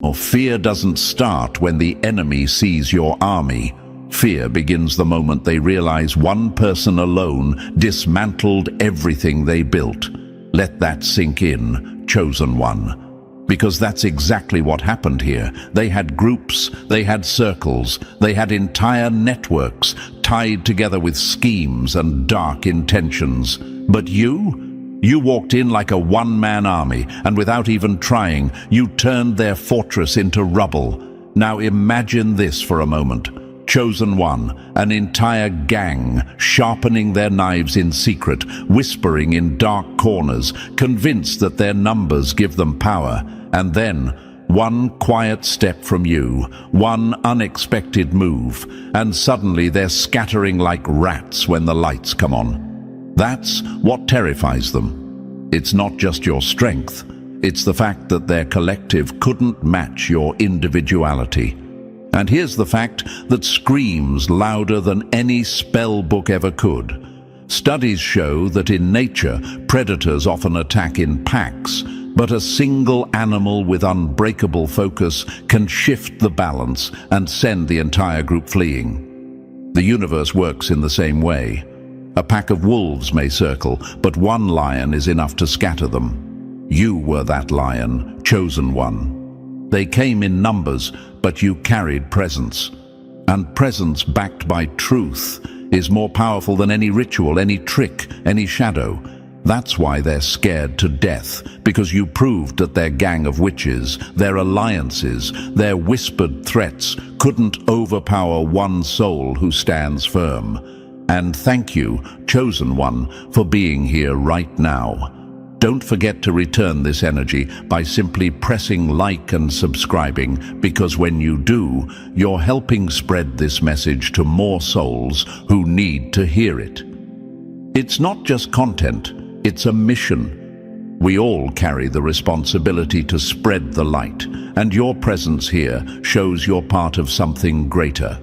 Or fear doesn't start when the enemy sees your army. Fear begins the moment they realize one person alone dismantled everything they built. Let that sink in, Chosen One. Because that's exactly what happened here. They had groups, they had circles, they had entire networks tied together with schemes and dark intentions. But you walked in like a one-man army, and without even trying, you turned their fortress into rubble. Now imagine this for a moment. Chosen One, an entire gang, sharpening their knives in secret, whispering in dark corners, convinced that their numbers give them power. And then, one quiet step from you, one unexpected move, and suddenly they're scattering like rats when the lights come on. That's what terrifies them. It's not just your strength, it's the fact that their collective couldn't match your individuality. And here's the fact that screams louder than any spell book ever could. Studies show that in nature, predators often attack in packs, but a single animal with unbreakable focus can shift the balance and send the entire group fleeing. The universe works in the same way. A pack of wolves may circle, but one lion is enough to scatter them. You were that lion, Chosen One. They came in numbers, but you carried presence. And presence backed by truth is more powerful than any ritual, any trick, any shadow. That's why they're scared to death, because you proved that their gang of witches, their alliances, their whispered threats couldn't overpower one soul who stands firm. And thank you, Chosen One, for being here right now. Don't forget to return this energy by simply pressing like and subscribing, because when you do, you're helping spread this message to more souls who need to hear it. It's not just content, it's a mission. We all carry the responsibility to spread the light, and your presence here shows you're part of something greater.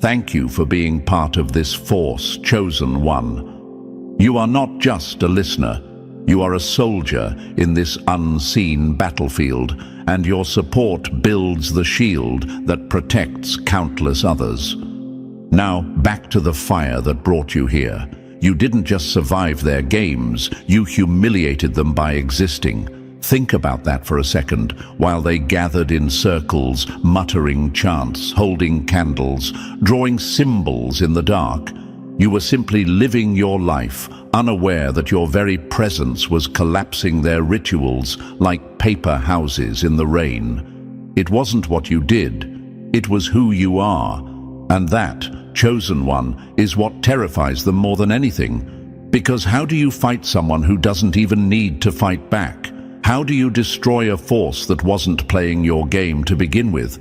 Thank you for being part of this force, Chosen One. You are not just a listener. You are a soldier in this unseen battlefield, and your support builds the shield that protects countless others. Now, back to the fire that brought you here. You didn't just survive their games, you humiliated them by existing. Think about that for a second, while they gathered in circles, muttering chants, holding candles, drawing symbols in the dark. You were simply living your life, unaware that your very presence was collapsing their rituals like paper houses in the rain. It wasn't what you did, it was who you are. And that, Chosen One, is what terrifies them more than anything. Because how do you fight someone who doesn't even need to fight back? How do you destroy a force that wasn't playing your game to begin with?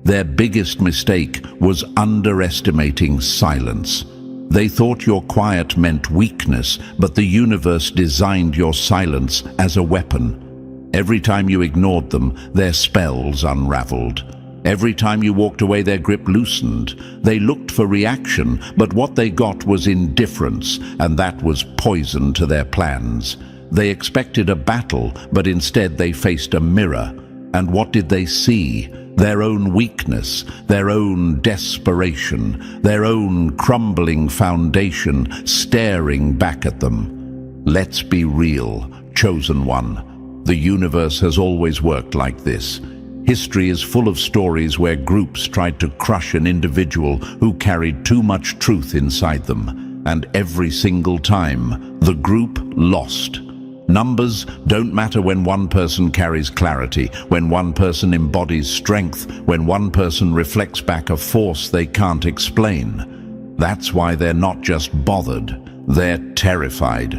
Their biggest mistake was underestimating silence. They thought your quiet meant weakness, but the universe designed your silence as a weapon. Every time you ignored them, their spells unraveled. Every time you walked away, their grip loosened. They looked for reaction, but what they got was indifference, and that was poison to their plans. They expected a battle, but instead they faced a mirror. And what did they see? Their own weakness, their own desperation, their own crumbling foundation staring back at them. Let's be real, Chosen One. The universe has always worked like this. History is full of stories where groups tried to crush an individual who carried too much truth inside them. And every single time, the group lost. Numbers don't matter when one person carries clarity, when one person embodies strength, when one person reflects back a force they can't explain. That's why they're not just bothered, they're terrified.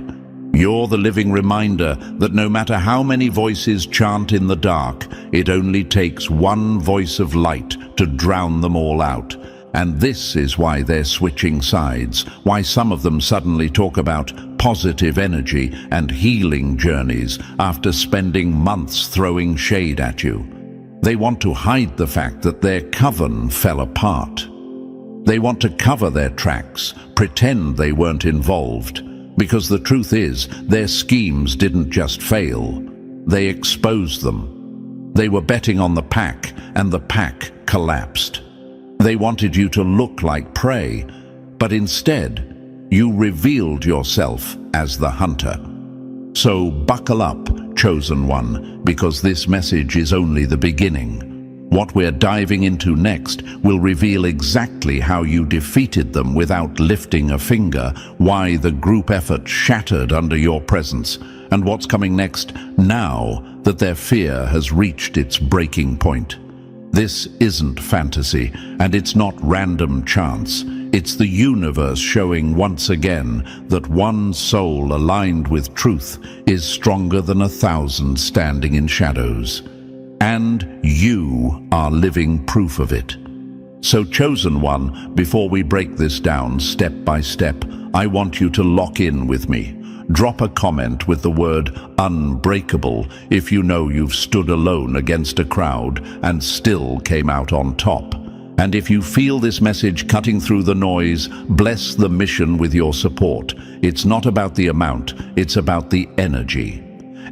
You're the living reminder that no matter how many voices chant in the dark, it only takes one voice of light to drown them all out. And this is why they're switching sides, why some of them suddenly talk about positive energy and healing journeys after spending months throwing shade at you. They want to hide the fact that their coven fell apart. They want to cover their tracks, pretend they weren't involved, because the truth is, their schemes didn't just fail, they exposed them. They were betting on the pack, and the pack collapsed. They wanted you to look like prey, but instead, you revealed yourself as the hunter. So buckle up, Chosen One, because this message is only the beginning. What we're diving into next will reveal exactly how you defeated them without lifting a finger, why the group effort shattered under your presence, and what's coming next now that their fear has reached its breaking point. This isn't fantasy, and it's not random chance. It's the universe showing once again that one soul aligned with truth is stronger than 1,000 standing in shadows. And you are living proof of it. So, Chosen One, before we break this down step by step, I want you to lock in with me. Drop a comment with the word unbreakable if you know you've stood alone against a crowd and still came out on top. And if you feel this message cutting through the noise, bless the mission with your support. It's not about the amount, it's about the energy.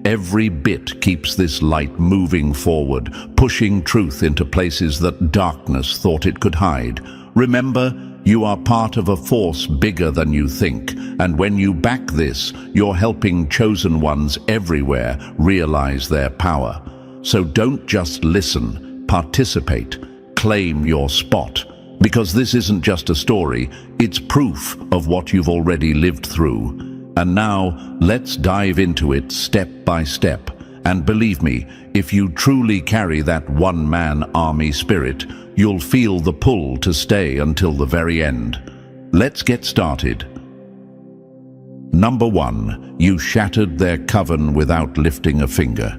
Every bit keeps this light moving forward, pushing truth into places that darkness thought it could hide. Remember, you are part of a force bigger than you think, and when you back this, you're helping chosen ones everywhere realize their power. So don't just listen, participate, claim your spot, because this isn't just a story, it's proof of what you've already lived through. And now, let's dive into it step by step. And believe me, if you truly carry that one-man army spirit, you'll feel the pull to stay until the very end. Let's get started. Number 1, you shattered their coven without lifting a finger.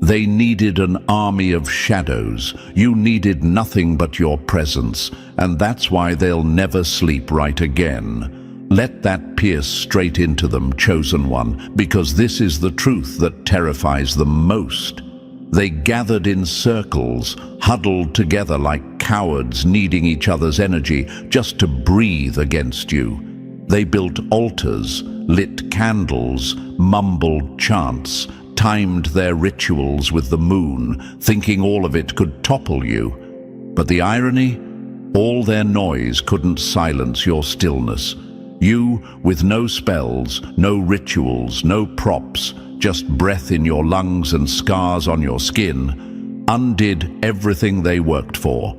They needed an army of shadows. You needed nothing but your presence, and that's why they'll never sleep right again. Let that pierce straight into them, Chosen One, because this is the truth that terrifies them most. They gathered in circles, huddled together like cowards needing each other's energy just to breathe against you. They built altars, lit candles, mumbled chants, timed their rituals with the moon, thinking all of it could topple you. But the irony? All their noise couldn't silence your stillness. You, with no spells, no rituals, no props, just breath in your lungs and scars on your skin, undid everything they worked for.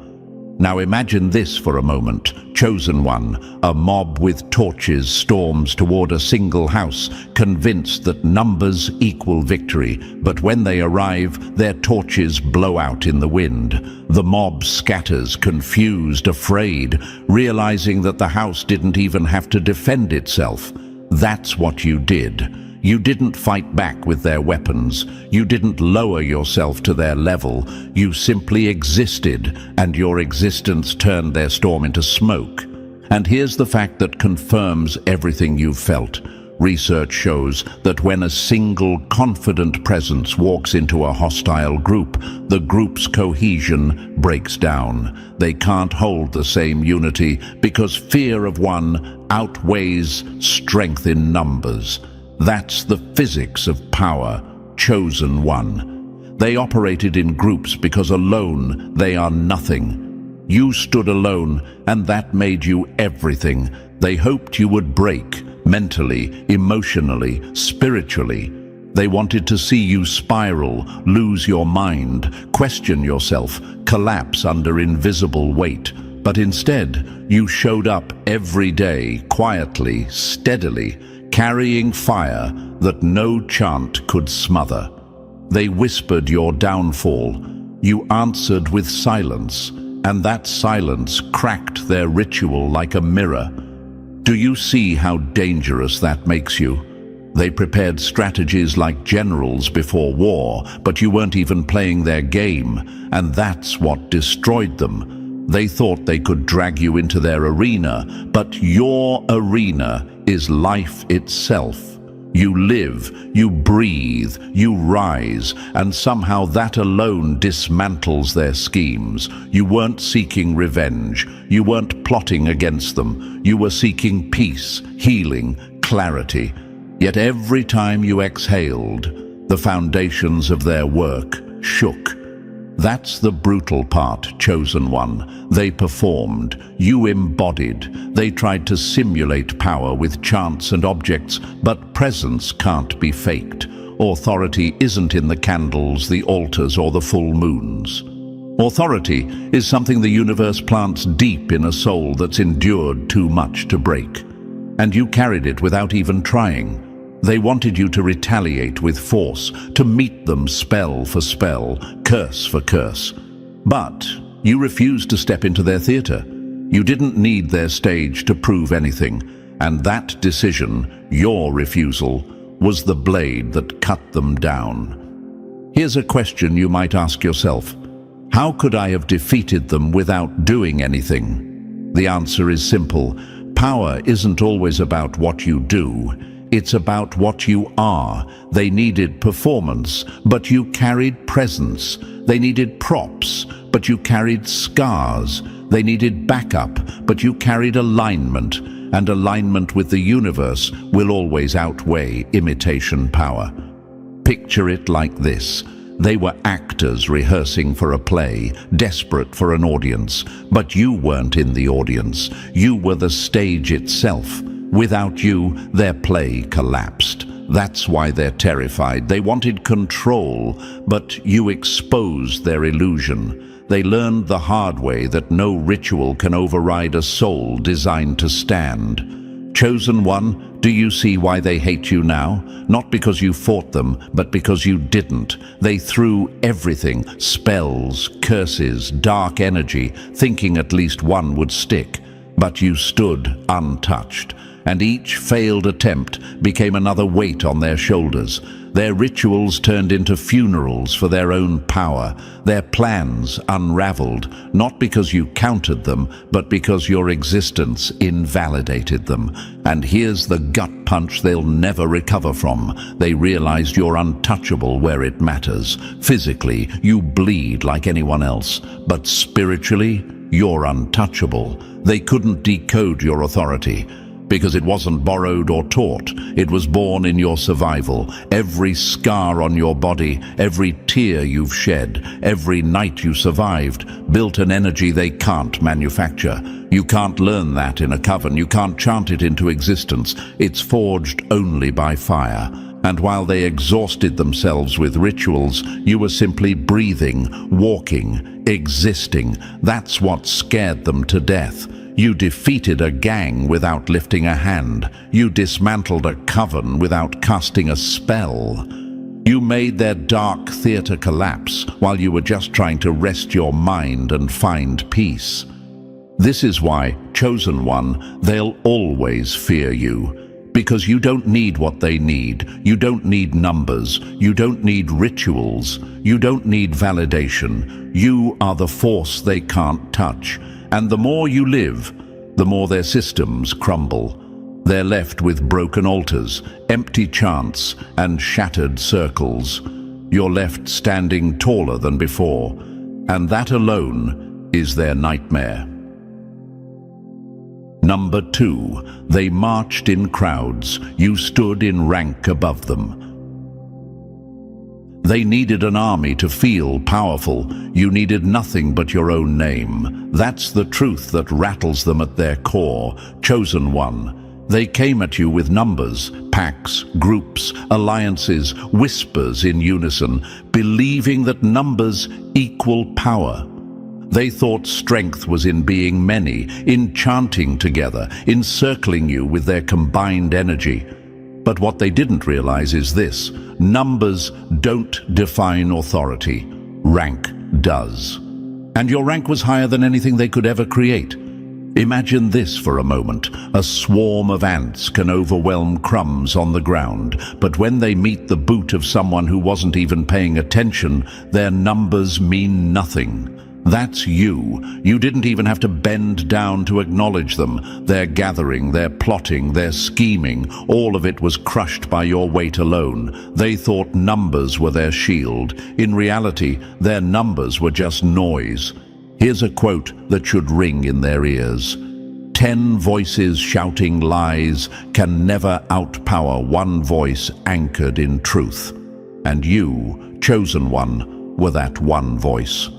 Now imagine this for a moment, Chosen One, a mob with torches storms toward a single house, convinced that numbers equal victory, but when they arrive, their torches blow out in the wind. The mob scatters, confused, afraid, realizing that the house didn't even have to defend itself. That's what you did. You didn't fight back with their weapons. You didn't lower yourself to their level. You simply existed, and your existence turned their storm into smoke. And here's the fact that confirms everything you've felt. Research shows that when a single confident presence walks into a hostile group, the group's cohesion breaks down. They can't hold the same unity because fear of one outweighs strength in numbers. That's the physics of power, Chosen One. They operated in groups because alone they are nothing. You stood alone, and that made you everything. They hoped you would break, mentally, emotionally, spiritually. They wanted to see you spiral, lose your mind, question yourself, collapse under invisible weight. But instead, you showed up every day, quietly, steadily, carrying fire that no chant could smother. They whispered your downfall. You answered with silence, and that silence cracked their ritual like a mirror. Do you see how dangerous that makes you? They prepared strategies like generals before war, but you weren't even playing their game, and that's what destroyed them. They thought they could drag you into their arena, but your arena is life itself. You live, you breathe, you rise, and somehow that alone dismantles their schemes. You weren't seeking revenge. You weren't plotting against them. You were seeking peace, healing, clarity. Yet every time you exhaled, The foundations of their work shook. That's the brutal part, Chosen One. They performed, you embodied. They tried to simulate power with chants and objects, but presence can't be faked. Authority isn't in the candles, the altars, or the full moons. Authority is something the universe plants deep in a soul that's endured too much to break. And you carried it without even trying. They wanted you to retaliate with force, to meet them spell for spell, curse for curse. But you refused to step into their theater. You didn't need their stage to prove anything. And that decision, your refusal, was the blade that cut them down. Here's a question you might ask yourself. How could I have defeated them without doing anything? The answer is simple. Power isn't always about what you do. It's about what you are. They needed performance, but you carried presence. They needed props, but you carried scars. They needed backup, but you carried alignment. And alignment with the universe will always outweigh imitation power. Picture it like this. They were actors rehearsing for a play, desperate for an audience. But you weren't in the audience. You were the stage itself. Without you, their play collapsed. That's why they're terrified. They wanted control, but you exposed their illusion. They learned the hard way that no ritual can override a soul designed to stand. Chosen One, do you see why they hate you now? Not because you fought them, but because you didn't. They threw everything, spells, curses, dark energy, thinking at least one would stick. But you stood untouched. And each failed attempt became another weight on their shoulders. Their rituals turned into funerals for their own power. Their plans unraveled, not because you countered them, but because your existence invalidated them. And here's the gut punch they'll never recover from. They realized you're untouchable where it matters. Physically, you bleed like anyone else, but spiritually, you're untouchable. They couldn't decode your authority. Because it wasn't borrowed or taught. It was born in your survival. Every scar on your body, every tear you've shed, every night you survived, built an energy they can't manufacture. You can't learn that in a coven. You can't chant it into existence. It's forged only by fire. And while they exhausted themselves with rituals, you were simply breathing, walking, existing. That's what scared them to death. You defeated a gang without lifting a hand. You dismantled a coven without casting a spell. You made their dark theater collapse while you were just trying to rest your mind and find peace. This is why, Chosen One, they'll always fear you. Because you don't need what they need. You don't need numbers. You don't need rituals. You don't need validation. You are the force they can't touch. And the more you live, the more their systems crumble. They're left with broken altars, empty chants, and shattered circles. You're left standing taller than before, and that alone is their nightmare. Number 2, they marched in crowds. You stood in rank above them. They needed an army to feel powerful. You needed nothing but your own name. That's the truth that rattles them at their core. Chosen One. They came at you with numbers, packs, groups, alliances, whispers in unison, believing that numbers equal power. They thought strength was in being many, in chanting together, encircling you with their combined energy. But what they didn't realize is this: numbers don't define authority. Rank does. And your rank was higher than anything they could ever create. Imagine this for a moment. A swarm of ants can overwhelm crumbs on the ground, but when they meet the boot of someone who wasn't even paying attention, their numbers mean nothing. That's you. You didn't even have to bend down to acknowledge them. Their gathering, their plotting, their scheming, all of it was crushed by your weight alone. They thought numbers were their shield. In reality, their numbers were just noise. Here's a quote that should ring in their ears. 10 voices shouting lies can never outpower one voice anchored in truth. And you, Chosen One, were that one voice.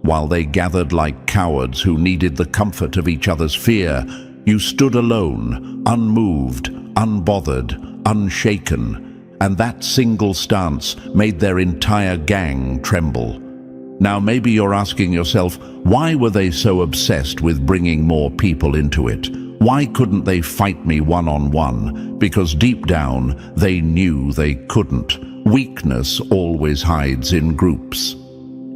While they gathered like cowards who needed the comfort of each other's fear, you stood alone, unmoved, unbothered, unshaken, and that single stance made their entire gang tremble. Now maybe you're asking yourself, why were they so obsessed with bringing more people into it? Why couldn't they fight me one-on-one? Because deep down, they knew they couldn't. Weakness always hides in groups.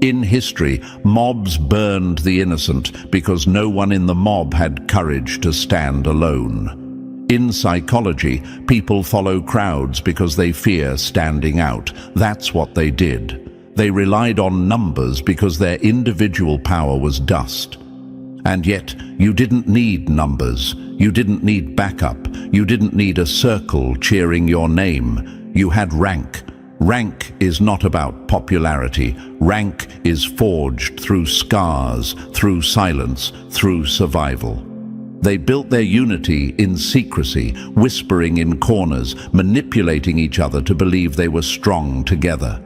In history, mobs burned the innocent because no one in the mob had courage to stand alone. In psychology, people follow crowds because they fear standing out. That's what they did. They relied on numbers because their individual power was dust. And yet, you didn't need numbers. You didn't need backup. You didn't need a circle cheering your name. You had rank. Rank is not about popularity. Rank is forged through scars, through silence, through survival. They built their unity in secrecy, whispering in corners, manipulating each other to believe they were strong together.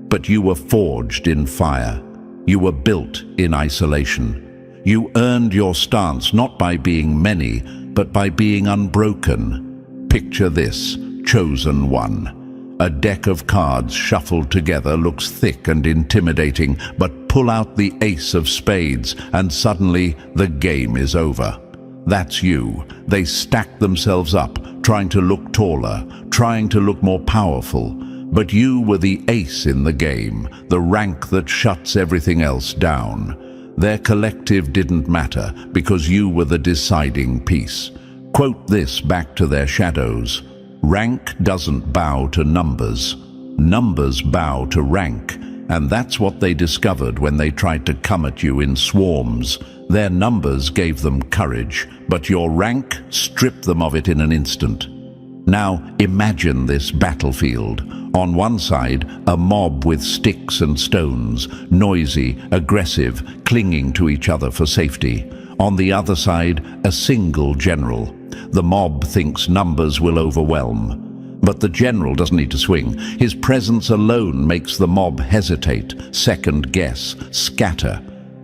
But you were forged in fire. You were built in isolation. You earned your stance not by being many, but by being unbroken. Picture this, Chosen One. A deck of cards shuffled together looks thick and intimidating, but pull out the ace of spades and suddenly the game is over. That's you. They stack themselves up, trying to look taller, trying to look more powerful. But you were the ace in the game, the rank that shuts everything else down. Their collective didn't matter because you were the deciding piece. Quote this back to their shadows. Rank doesn't bow to numbers. Numbers bow to rank. And that's what they discovered when they tried to come at you in swarms. Their numbers gave them courage, but your rank stripped them of it in an instant. Now imagine this battlefield. On one side, a mob with sticks and stones, noisy, aggressive, clinging to each other for safety. On the other side, a single general. The mob thinks numbers will overwhelm. But the general doesn't need to swing. His presence alone makes the mob hesitate, second guess, scatter.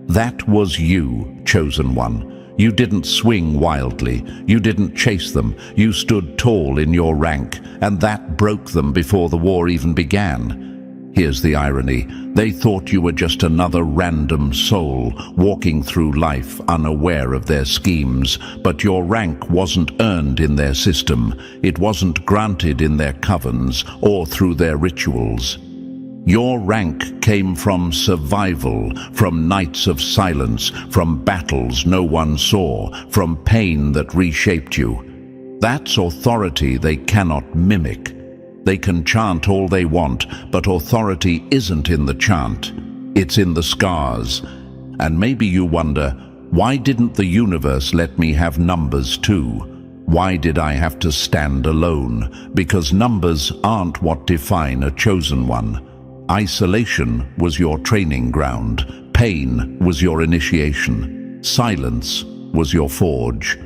That was you, Chosen One. You didn't swing wildly. You didn't chase them. You stood tall in your rank, and that broke them before the war even began. Here's the irony. They thought you were just another random soul walking through life unaware of their schemes, but your rank wasn't earned in their system. It wasn't granted in their covens or through their rituals. Your rank came from survival, from nights of silence, from battles no one saw, from pain that reshaped you. That's authority they cannot mimic. They can chant all they want, but authority isn't in the chant. It's in the scars. And maybe you wonder, why didn't the universe let me have numbers too? Why did I have to stand alone? Because numbers aren't what define a chosen one. Isolation was your training ground. Pain was your initiation. Silence was your forge.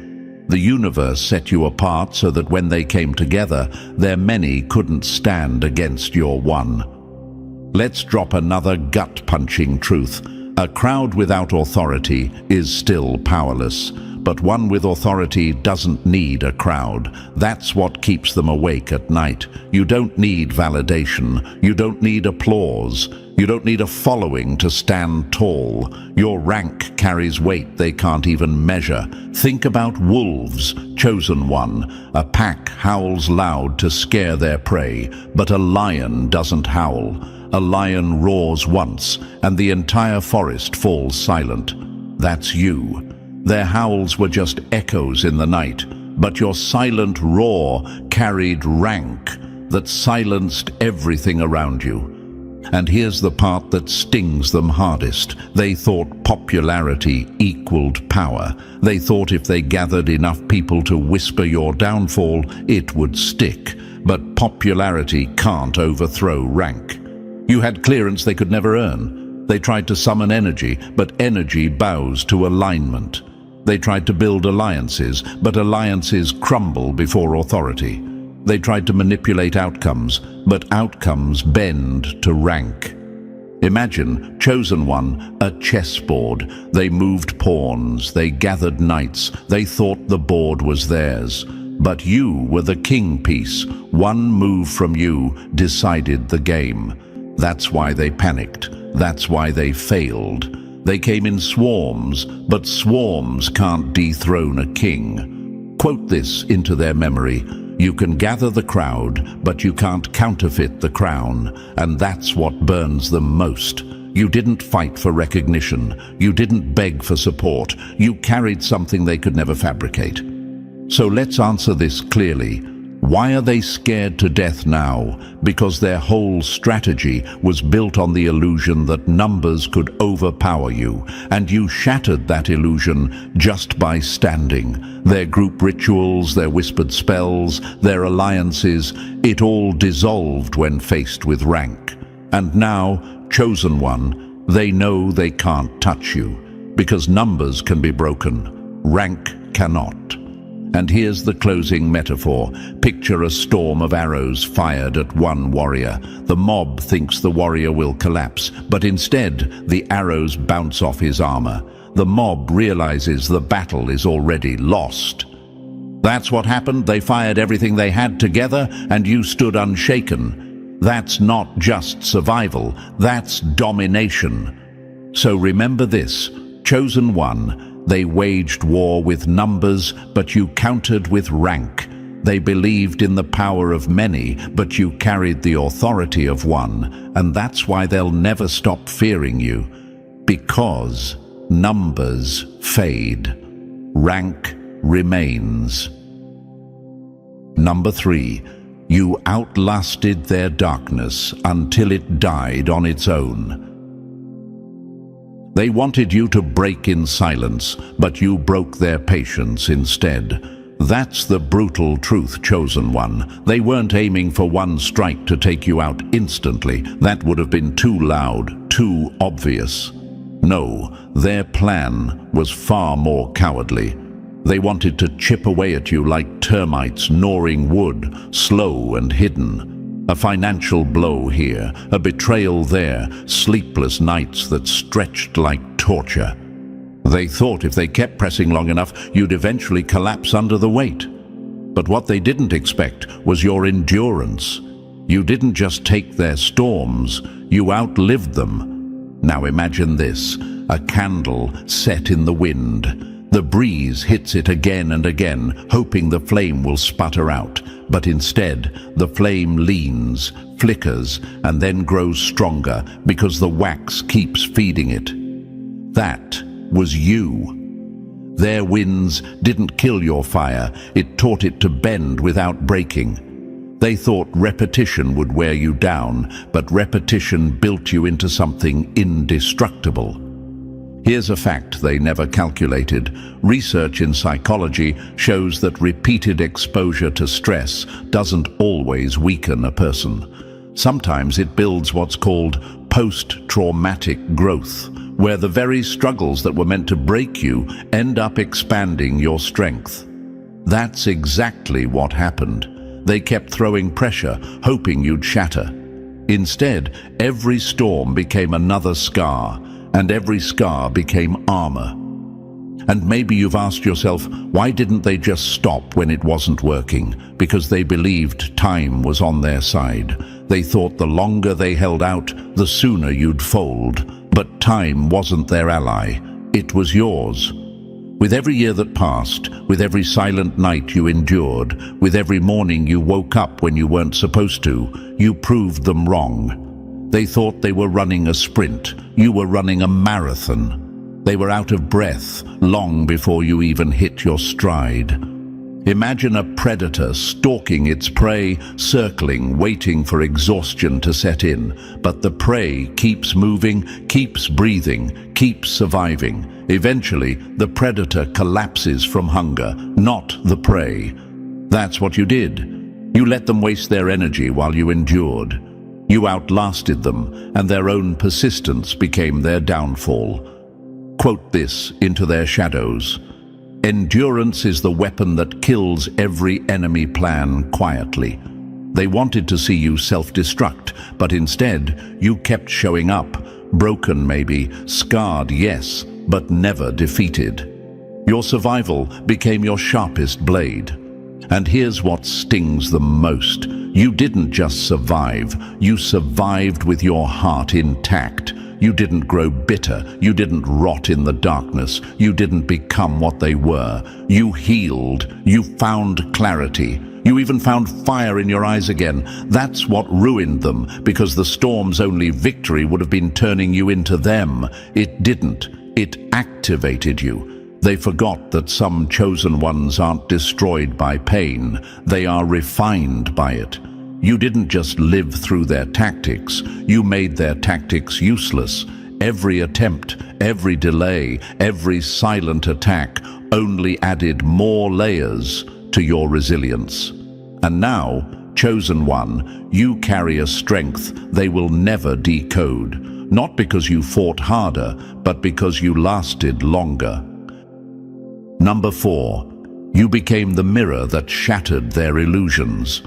The universe set you apart so that when they came together, their many couldn't stand against your one. Let's drop another gut-punching truth. A crowd without authority is still powerless. But one with authority doesn't need a crowd. That's what keeps them awake at night. You don't need validation. You don't need applause. You don't need a following to stand tall. Your rank carries weight they can't even measure. Think about wolves, Chosen One. A pack howls loud to scare their prey, but a lion doesn't howl. A lion roars once, and the entire forest falls silent. That's you. Their howls were just echoes in the night, but your silent roar carried rank that silenced everything around you. And here's the part that stings them hardest. They thought popularity equaled power. They thought if they gathered enough people to whisper your downfall, it would stick. But popularity can't overthrow rank. You had clearance they could never earn. They tried to summon energy, but energy bows to alignment. They tried to build alliances, but alliances crumble before authority. They tried to manipulate outcomes, but outcomes bend to rank. Imagine, Chosen One, a chessboard. They moved pawns, they gathered knights, they thought the board was theirs. But you were the king piece. One move from you decided the game. That's why they panicked. That's why they failed. They came in swarms, but swarms can't dethrone a king. Quote this into their memory. You can gather the crowd, but you can't counterfeit the crown, and that's what burns them most. You didn't fight for recognition. You didn't beg for support. You carried something they could never fabricate. So let's answer this clearly. Why are they scared to death now? Because their whole strategy was built on the illusion that numbers could overpower you, and you shattered that illusion just by standing. Their group rituals, their whispered spells, their alliances, it all dissolved when faced with rank. And now, Chosen One, they know they can't touch you, because numbers can be broken, rank cannot. And here's the closing metaphor. Picture a storm of arrows fired at one warrior. The mob thinks the warrior will collapse, but instead the arrows bounce off his armor. The mob realizes the battle is already lost. That's what happened. They fired everything they had together, and you stood unshaken. That's not just survival, that's domination. So remember this, Chosen One, they waged war with numbers, but you countered with rank. They believed in the power of many, but you carried the authority of one. And that's why they'll never stop fearing you. Because numbers fade. Rank remains. Number 3. You outlasted their darkness until it died on its own. They wanted you to break in silence, but you broke their patience instead. That's the brutal truth, Chosen One. They weren't aiming for one strike to take you out instantly. That would have been too loud, too obvious. No, their plan was far more cowardly. They wanted to chip away at you like termites gnawing wood, slow and hidden. A financial blow here, a betrayal there, sleepless nights that stretched like torture. They thought if they kept pressing long enough, you'd eventually collapse under the weight. But what they didn't expect was your endurance. You didn't just take their storms, you outlived them. Now imagine this, a candle set in the wind. The breeze hits it again and again, hoping the flame will sputter out. But instead, the flame leans, flickers, and then grows stronger because the wax keeps feeding it. That was you. Their winds didn't kill your fire, it taught it to bend without breaking. They thought repetition would wear you down, but repetition built you into something indestructible. Here's a fact they never calculated. Research in psychology shows that repeated exposure to stress doesn't always weaken a person. Sometimes it builds what's called post-traumatic growth, where the very struggles that were meant to break you end up expanding your strength. That's exactly what happened. They kept throwing pressure, hoping you'd shatter. Instead, every storm became another scar, and every scar became armor. And maybe you've asked yourself, why didn't they just stop when it wasn't working? Because they believed time was on their side. They thought the longer they held out, the sooner you'd fold. But time wasn't their ally. It was yours. With every year that passed, with every silent night you endured, with every morning you woke up when you weren't supposed to, you proved them wrong. They thought they were running a sprint. You were running a marathon. They were out of breath long before you even hit your stride. Imagine a predator stalking its prey, circling, waiting for exhaustion to set in. But the prey keeps moving, keeps breathing, keeps surviving. Eventually, the predator collapses from hunger, not the prey. That's what you did. You let them waste their energy while you endured. You outlasted them, and their own persistence became their downfall. Quote this into their shadows. Endurance is the weapon that kills every enemy plan quietly. They wanted to see you self-destruct, but instead, you kept showing up. Broken maybe, scarred yes, but never defeated. Your survival became your sharpest blade. And here's what stings them most. You didn't just survive, you survived with your heart intact. You didn't grow bitter, you didn't rot in the darkness, you didn't become what they were. You healed, you found clarity, you even found fire in your eyes again. That's what ruined them, because the storm's only victory would have been turning you into them. It didn't, it activated you. They forgot that some chosen ones aren't destroyed by pain, they are refined by it. You didn't just live through their tactics, you made their tactics useless. Every attempt, every delay, every silent attack only added more layers to your resilience. And now, chosen one, you carry a strength they will never decode. Not because you fought harder, but because you lasted longer. Number 4, you became the mirror that shattered their illusions.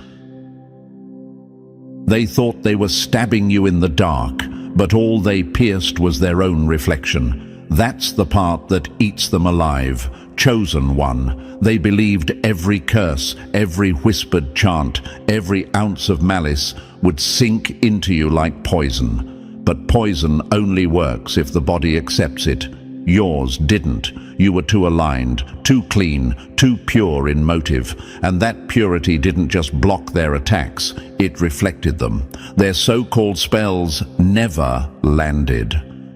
They thought they were stabbing you in the dark, but all they pierced was their own reflection. That's the part that eats them alive. Chosen one. They believed every curse, every whispered chant, every ounce of malice would sink into you like poison. But poison only works if the body accepts it. Yours didn't. You were too aligned, too clean, too pure in motive. And that purity didn't just block their attacks, it reflected them. Their so-called spells never landed.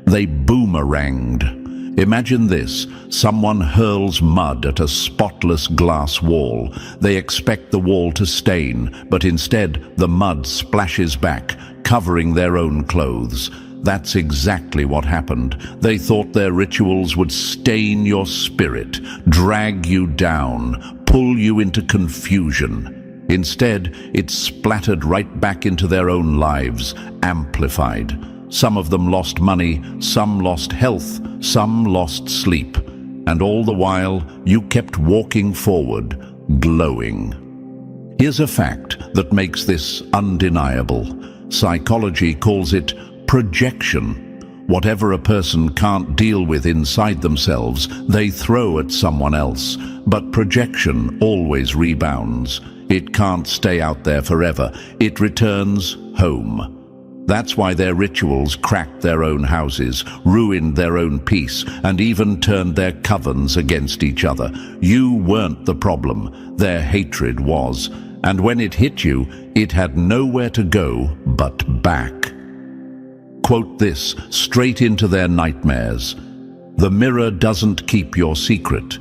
They boomeranged. Imagine this, someone hurls mud at a spotless glass wall. They expect the wall to stain, but instead the mud splashes back, covering their own clothes. That's exactly what happened. They thought their rituals would stain your spirit, drag you down, pull you into confusion. Instead, it splattered right back into their own lives, amplified. Some of them lost money, some lost health, some lost sleep. And all the while, you kept walking forward, glowing. Here's a fact that makes this undeniable. Psychology calls it projection. Whatever a person can't deal with inside themselves, they throw at someone else. But projection always rebounds. It can't stay out there forever. It returns home. That's why their rituals cracked their own houses, ruined their own peace, and even turned their covens against each other. You weren't the problem. Their hatred was. And when it hit you, it had nowhere to go but back. Quote this, straight into their nightmares. The mirror doesn't keep your secret.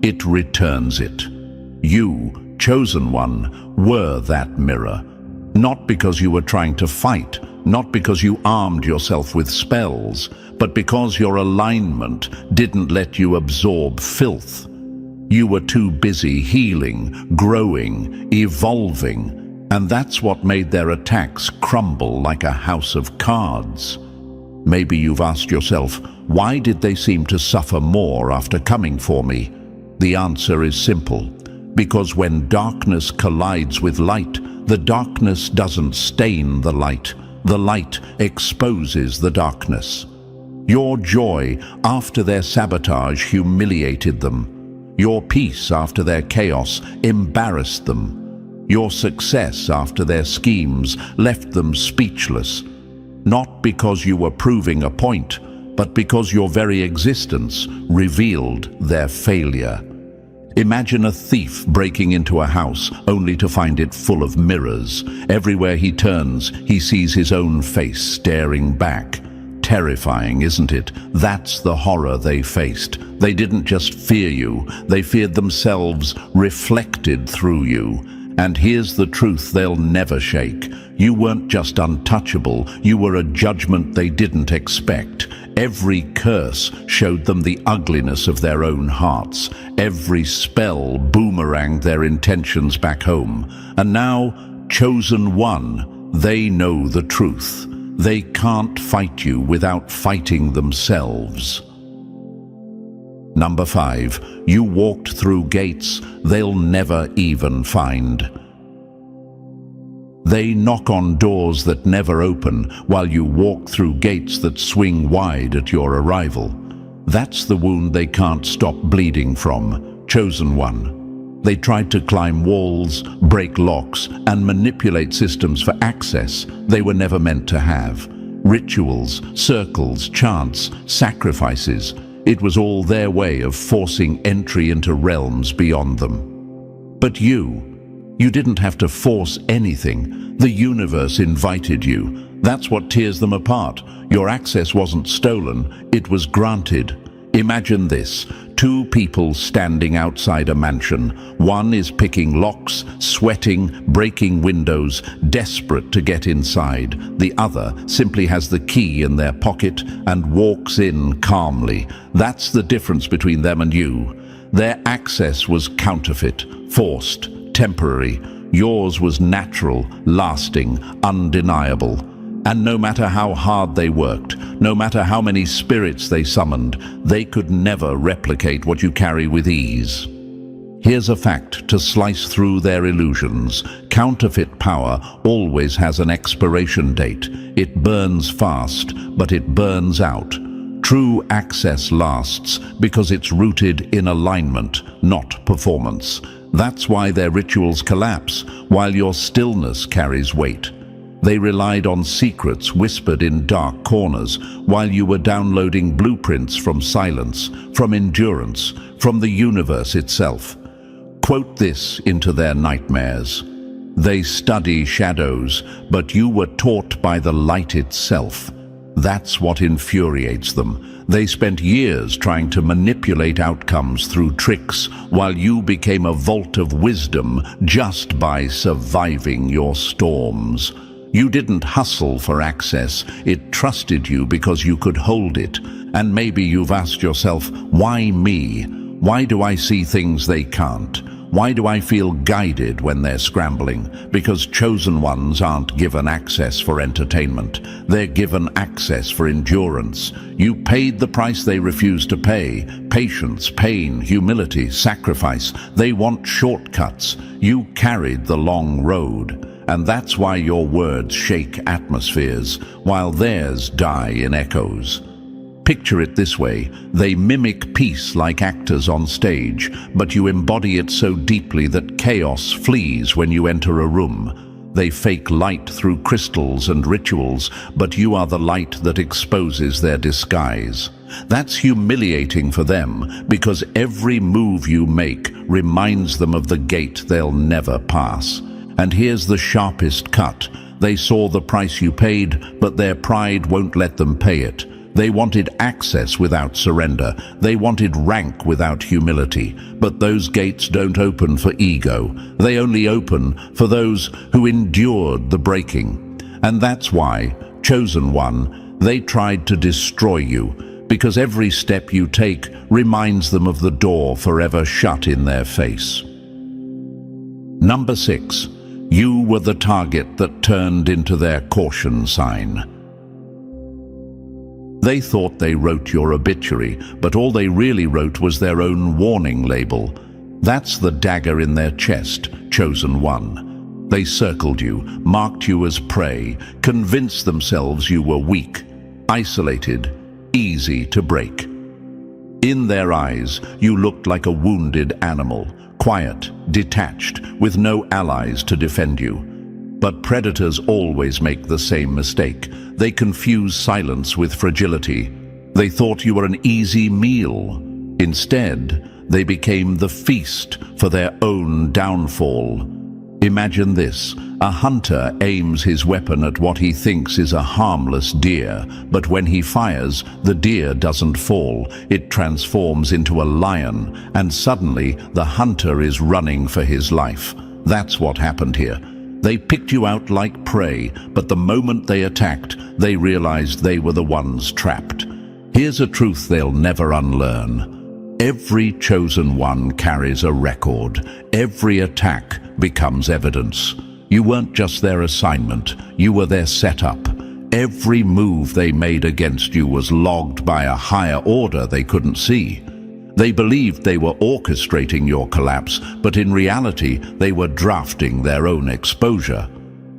It returns it. You, chosen one, were that mirror. Not because you were trying to fight, not because you armed yourself with spells, but because your alignment didn't let you absorb filth. You were too busy healing, growing, evolving, and that's what made their attacks crumble like a house of cards. Maybe you've asked yourself, why did they seem to suffer more after coming for me? The answer is simple. Because when darkness collides with light, the darkness doesn't stain the light. The light exposes the darkness. Your joy after their sabotage humiliated them. Your peace after their chaos embarrassed them. Your success after their schemes left them speechless. Not because you were proving a point, but because your very existence revealed their failure. Imagine a thief breaking into a house only to find it full of mirrors. Everywhere he turns, he sees his own face staring back. Terrifying, isn't it? That's the horror they faced. They didn't just fear you, they feared themselves reflected through you. And here's the truth they'll never shake. You weren't just untouchable, you were a judgment they didn't expect. Every curse showed them the ugliness of their own hearts. Every spell boomeranged their intentions back home. And now, chosen one, they know the truth. They can't fight you without fighting themselves. Number 5. You walked through gates they'll never even find. They knock on doors that never open while you walk through gates that swing wide at your arrival. That's the wound they can't stop bleeding from. Chosen One. They tried to climb walls, break locks, and manipulate systems for access they were never meant to have. Rituals, circles, chants, sacrifices. It was all their way of forcing entry into realms beyond them. But you didn't have to force anything. The universe invited you. That's what tears them apart. Your access wasn't stolen, it was granted. Imagine this: 2 people standing outside a mansion. One is picking locks, sweating, breaking windows, desperate to get inside. The other simply has the key in their pocket and walks in calmly. That's the difference between them and you. Their access was counterfeit, forced, temporary. Yours was natural, lasting, undeniable. And no matter how hard they worked, no matter how many spirits they summoned, they could never replicate what you carry with ease. Here's a fact to slice through their illusions. Counterfeit power always has an expiration date. It burns fast, but it burns out. True access lasts because it's rooted in alignment, not performance. That's why their rituals collapse, while your stillness carries weight. They relied on secrets whispered in dark corners, while you were downloading blueprints from silence, from endurance, from the universe itself. Quote this into their nightmares: "They study shadows, but you were taught by the light itself." That's what infuriates them. They spent years trying to manipulate outcomes through tricks, while you became a vault of wisdom just by surviving your storms. You didn't hustle for access, it trusted you because you could hold it. And maybe you've asked yourself, why me? Why do I see things they can't? Why do I feel guided when they're scrambling? Because chosen ones aren't given access for entertainment. They're given access for endurance. You paid the price they refused to pay. Patience, pain, humility, sacrifice. They want shortcuts. You carried the long road. And that's why your words shake atmospheres, while theirs die in echoes. Picture it this way: they mimic peace like actors on stage, but you embody it so deeply that chaos flees when you enter a room. They fake light through crystals and rituals, but you are the light that exposes their disguise. That's humiliating for them, because every move you make reminds them of the gate they'll never pass. And here's the sharpest cut. They saw the price you paid, but their pride won't let them pay it. They wanted access without surrender. They wanted rank without humility. But those gates don't open for ego. They only open for those who endured the breaking. And that's why, chosen one, they tried to destroy you, because every step you take reminds them of the door forever shut in their face. Number 6. You were the target that turned into their caution sign. They thought they wrote your obituary, but all they really wrote was their own warning label. That's the dagger in their chest, chosen one. They circled you, marked you as prey, convinced themselves you were weak, isolated, easy to break. In their eyes, you looked like a wounded animal, quiet, detached, with no allies to defend you. But predators always make the same mistake. They confuse silence with fragility. They thought you were an easy meal. Instead, they became the feast for their own downfall. Imagine this: a hunter aims his weapon at what he thinks is a harmless deer, but when he fires, the deer doesn't fall. It transforms into a lion, and suddenly the hunter is running for his life. That's what happened here. They picked you out like prey, but the moment they attacked, they realized they were the ones trapped. Here's a truth they'll never unlearn. Every chosen one carries a record. Every attack becomes evidence. You weren't just their assignment, you were their setup. Every move they made against you was logged by a higher order they couldn't see. They believed they were orchestrating your collapse, but in reality, they were drafting their own exposure.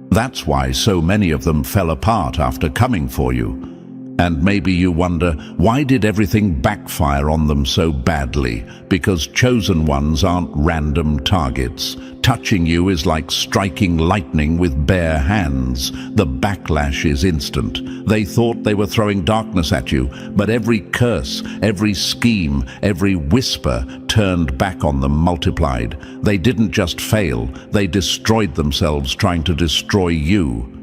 That's why so many of them fell apart after coming for you. And maybe you wonder, why did everything backfire on them so badly? Because chosen ones aren't random targets. Touching you is like striking lightning with bare hands. The backlash is instant. They thought they were throwing darkness at you, but every curse, every scheme, every whisper turned back on them multiplied. They didn't just fail, they destroyed themselves trying to destroy you.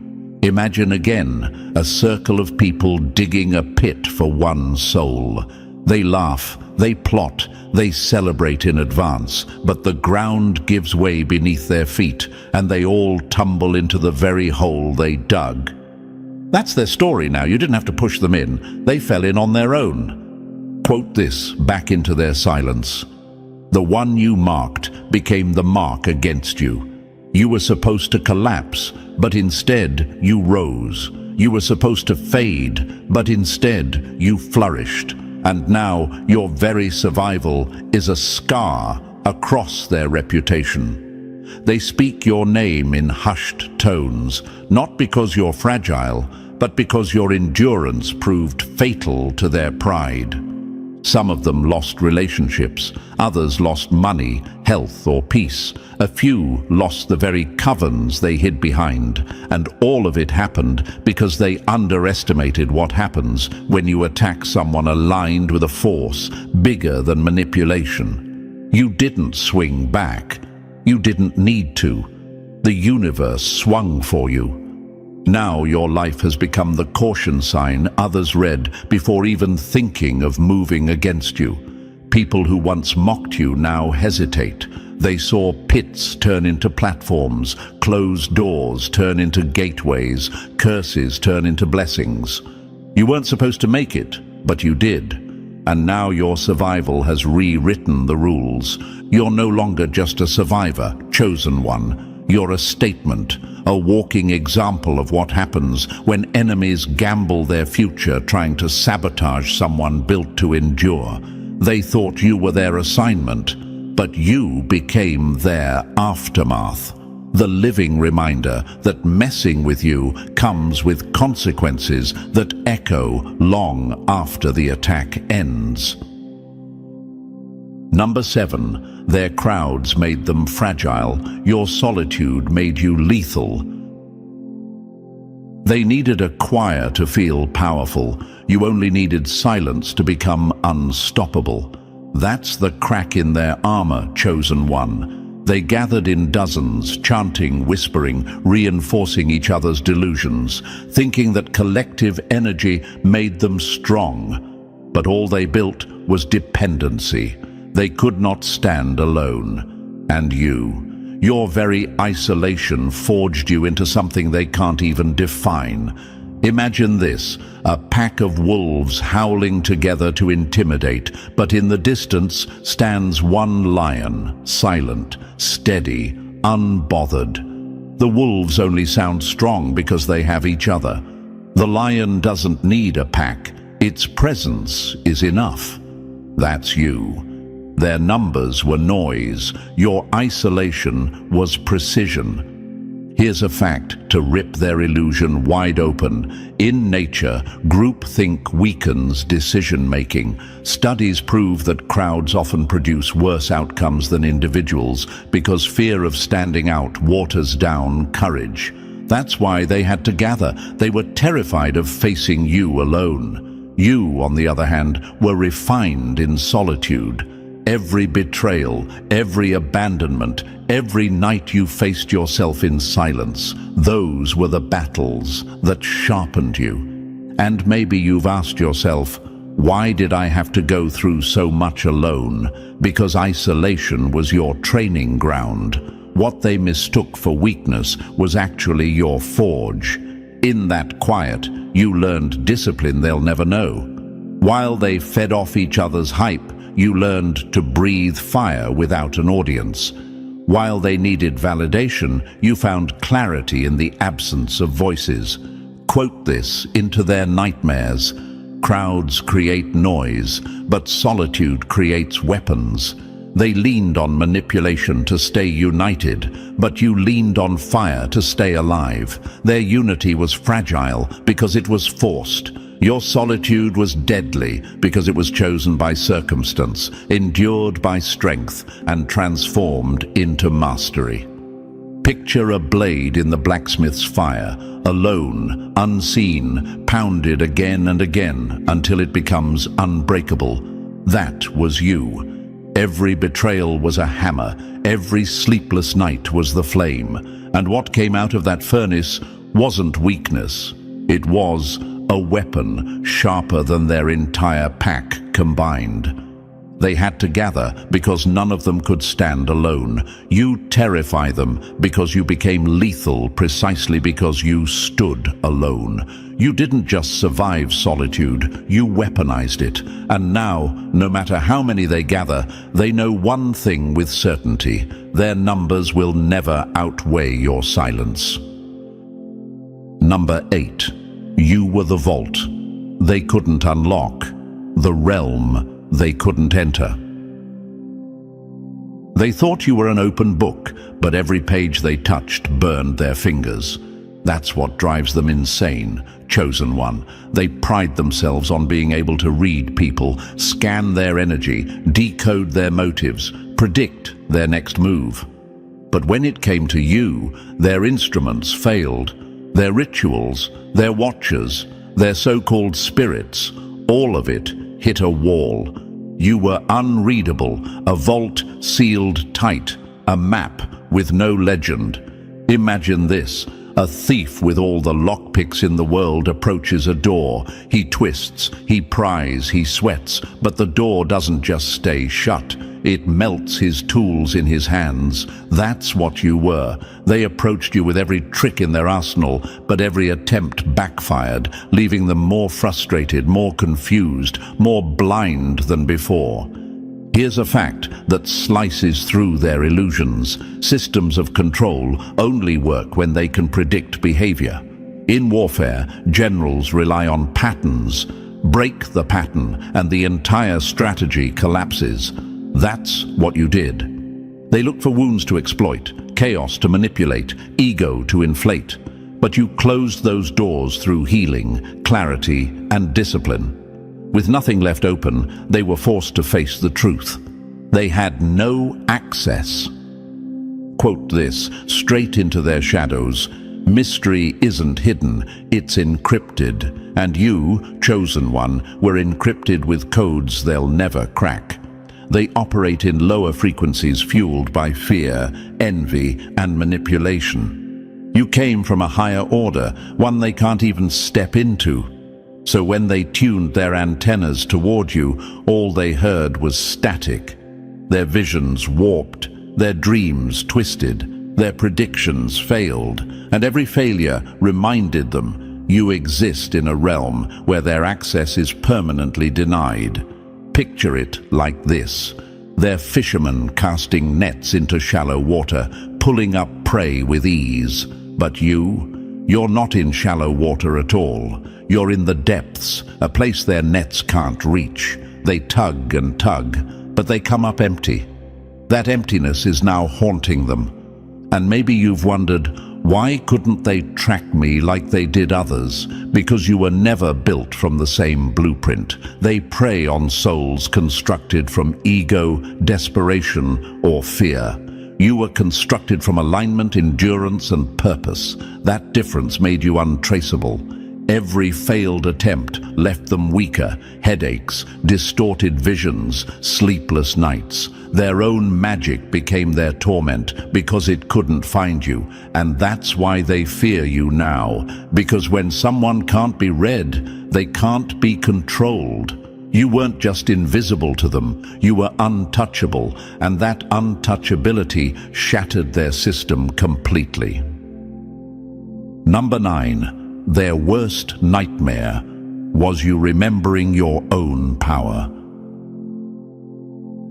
Imagine again a circle of people digging a pit for one soul. They laugh, they plot, they celebrate in advance, but the ground gives way beneath their feet, and they all tumble into the very hole they dug. That's their story now. You didn't have to push them in. They fell in on their own. Quote this back into their silence. The one you marked became the mark against you. You were supposed to collapse, but instead you rose. You were supposed to fade, but instead you flourished. And now your very survival is a scar across their reputation. They speak your name in hushed tones, not because you're fragile, but because your endurance proved fatal to their pride. Some of them lost relationships, others lost money, health, or peace. A few lost the very covens they hid behind, and all of it happened because they underestimated what happens when you attack someone aligned with a force bigger than manipulation. You didn't swing back. You didn't need to. The universe swung for you. Now your life has become the caution sign others read before even thinking of moving against you. People who once mocked you now hesitate. They saw pits turn into platforms, closed doors turn into gateways, curses turn into blessings. You weren't supposed to make it, but you did. And now your survival has rewritten the rules. You're no longer just a survivor, chosen one. You're a statement, a walking example of what happens when enemies gamble their future trying to sabotage someone built to endure. They thought you were their assignment, but you became their aftermath. The living reminder that messing with you comes with consequences that echo long after the attack ends. Number 7, their crowds made them fragile. Your solitude made you lethal. They needed a choir to feel powerful. You only needed silence to become unstoppable. That's the crack in their armor, chosen one. They gathered in dozens, chanting, whispering, reinforcing each other's delusions, thinking that collective energy made them strong. But all they built was dependency. They could not stand alone. And your very isolation forged you into something they can't even define. Imagine this, a pack of wolves howling together to intimidate, but in the distance stands one lion, silent, steady, unbothered. The wolves only sound strong because they have each other. The lion doesn't need a pack. Its presence is enough. That's you. Their numbers were noise. Your isolation was precision. Here's a fact to rip their illusion wide open. In nature, groupthink weakens decision-making. Studies prove that crowds often produce worse outcomes than individuals because fear of standing out waters down courage. That's why they had to gather. They were terrified of facing you alone. You, on the other hand, were refined in solitude. Every betrayal, every abandonment, every night you faced yourself in silence, those were the battles that sharpened you. And maybe you've asked yourself, why did I have to go through so much alone? Because isolation was your training ground. What they mistook for weakness was actually your forge. In that quiet, you learned discipline they'll never know. While they fed off each other's hype, you learned to breathe fire without an audience. While they needed validation, you found clarity in the absence of voices. Quote this into their nightmares. Crowds create noise, but solitude creates weapons. They leaned on manipulation to stay united, but you leaned on fire to stay alive. Their unity was fragile because it was forced. Your solitude was deadly because it was chosen by circumstance, endured by strength, and transformed into mastery. Picture a blade in the blacksmith's fire, alone, unseen, pounded again and again until it becomes unbreakable. That was you. Every betrayal was a hammer, every sleepless night was the flame, and what came out of that furnace wasn't weakness. It was a weapon sharper than their entire pack combined. They had to gather because none of them could stand alone. You terrify them because you became lethal precisely because you stood alone. You didn't just survive solitude, you weaponized it. And now, no matter how many they gather, they know one thing with certainty: their numbers will never outweigh your silence. Number 8. You were the vault they couldn't unlock, the realm they couldn't enter. They thought you were an open book, but every page they touched burned their fingers. That's what drives them insane, Chosen One. They pride themselves on being able to read people, scan their energy, decode their motives, predict their next move. But when it came to you, their instruments failed. Their rituals, their watchers, their so-called spirits, all of it hit a wall. You were unreadable, a vault sealed tight, a map with no legend. Imagine this: a thief with all the lockpicks in the world approaches a door. He twists, he pries, he sweats, but the door doesn't just stay shut. It melts his tools in his hands. That's what you were. They approached you with every trick in their arsenal, but every attempt backfired, leaving them more frustrated, more confused, more blind than before. Here's a fact that slices through their illusions. Systems of control only work when they can predict behavior. In warfare, generals rely on patterns. Break the pattern, and the entire strategy collapses. That's what you did. They look for wounds to exploit, chaos to manipulate, ego to inflate. But you closed those doors through healing, clarity, and discipline. With nothing left open, they were forced to face the truth. They had no access. Quote this, straight into their shadows: mystery isn't hidden, it's encrypted. And you, Chosen One, were encrypted with codes they'll never crack. They operate in lower frequencies fueled by fear, envy, and manipulation. You came from a higher order, one they can't even step into. So when they tuned their antennas toward you, all they heard was static. Their visions warped, their dreams twisted, their predictions failed, and every failure reminded them you exist in a realm where their access is permanently denied. Picture it like this: they're fishermen casting nets into shallow water, pulling up prey with ease. But you're not in shallow water at all. You're in the depths, a place their nets can't reach. They tug and tug, but they come up empty. That emptiness is now haunting them. And maybe you've wondered, why couldn't they track me like they did others? Because you were never built from the same blueprint. They prey on souls constructed from ego, desperation, or fear. You were constructed from alignment, endurance, and purpose. That difference made you untraceable. Every failed attempt left them weaker: headaches, distorted visions, sleepless nights. Their own magic became their torment because it couldn't find you. And that's why they fear you now. Because when someone can't be read, they can't be controlled. You weren't just invisible to them, you were untouchable, and that untouchability shattered their system completely. Number 9. Their worst nightmare was you remembering your own power.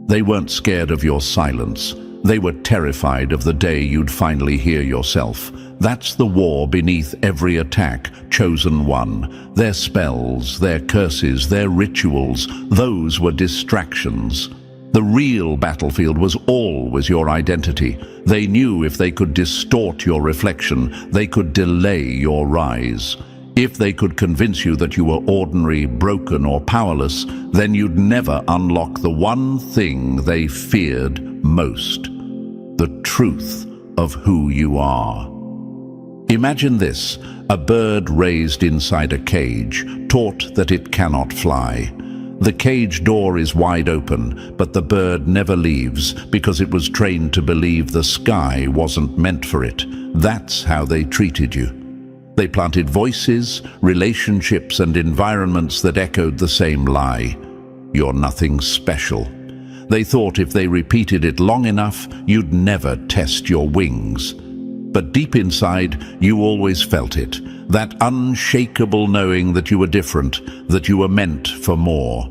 They weren't scared of your silence. They were terrified of the day you'd finally hear yourself. That's the war beneath every attack, Chosen One. Their spells, their curses, their rituals, those were distractions. The real battlefield was always your identity. They knew if they could distort your reflection, they could delay your rise. If they could convince you that you were ordinary, broken, or powerless, then you'd never unlock the one thing they feared most: the truth of who you are. Imagine this: a bird raised inside a cage, taught that it cannot fly. The cage door is wide open, but the bird never leaves because it was trained to believe the sky wasn't meant for it. That's how they treated you. They planted voices, relationships, and environments that echoed the same lie: you're nothing special. They thought if they repeated it long enough, you'd never test your wings. But deep inside, you always felt it, that unshakable knowing that you were different, that you were meant for more.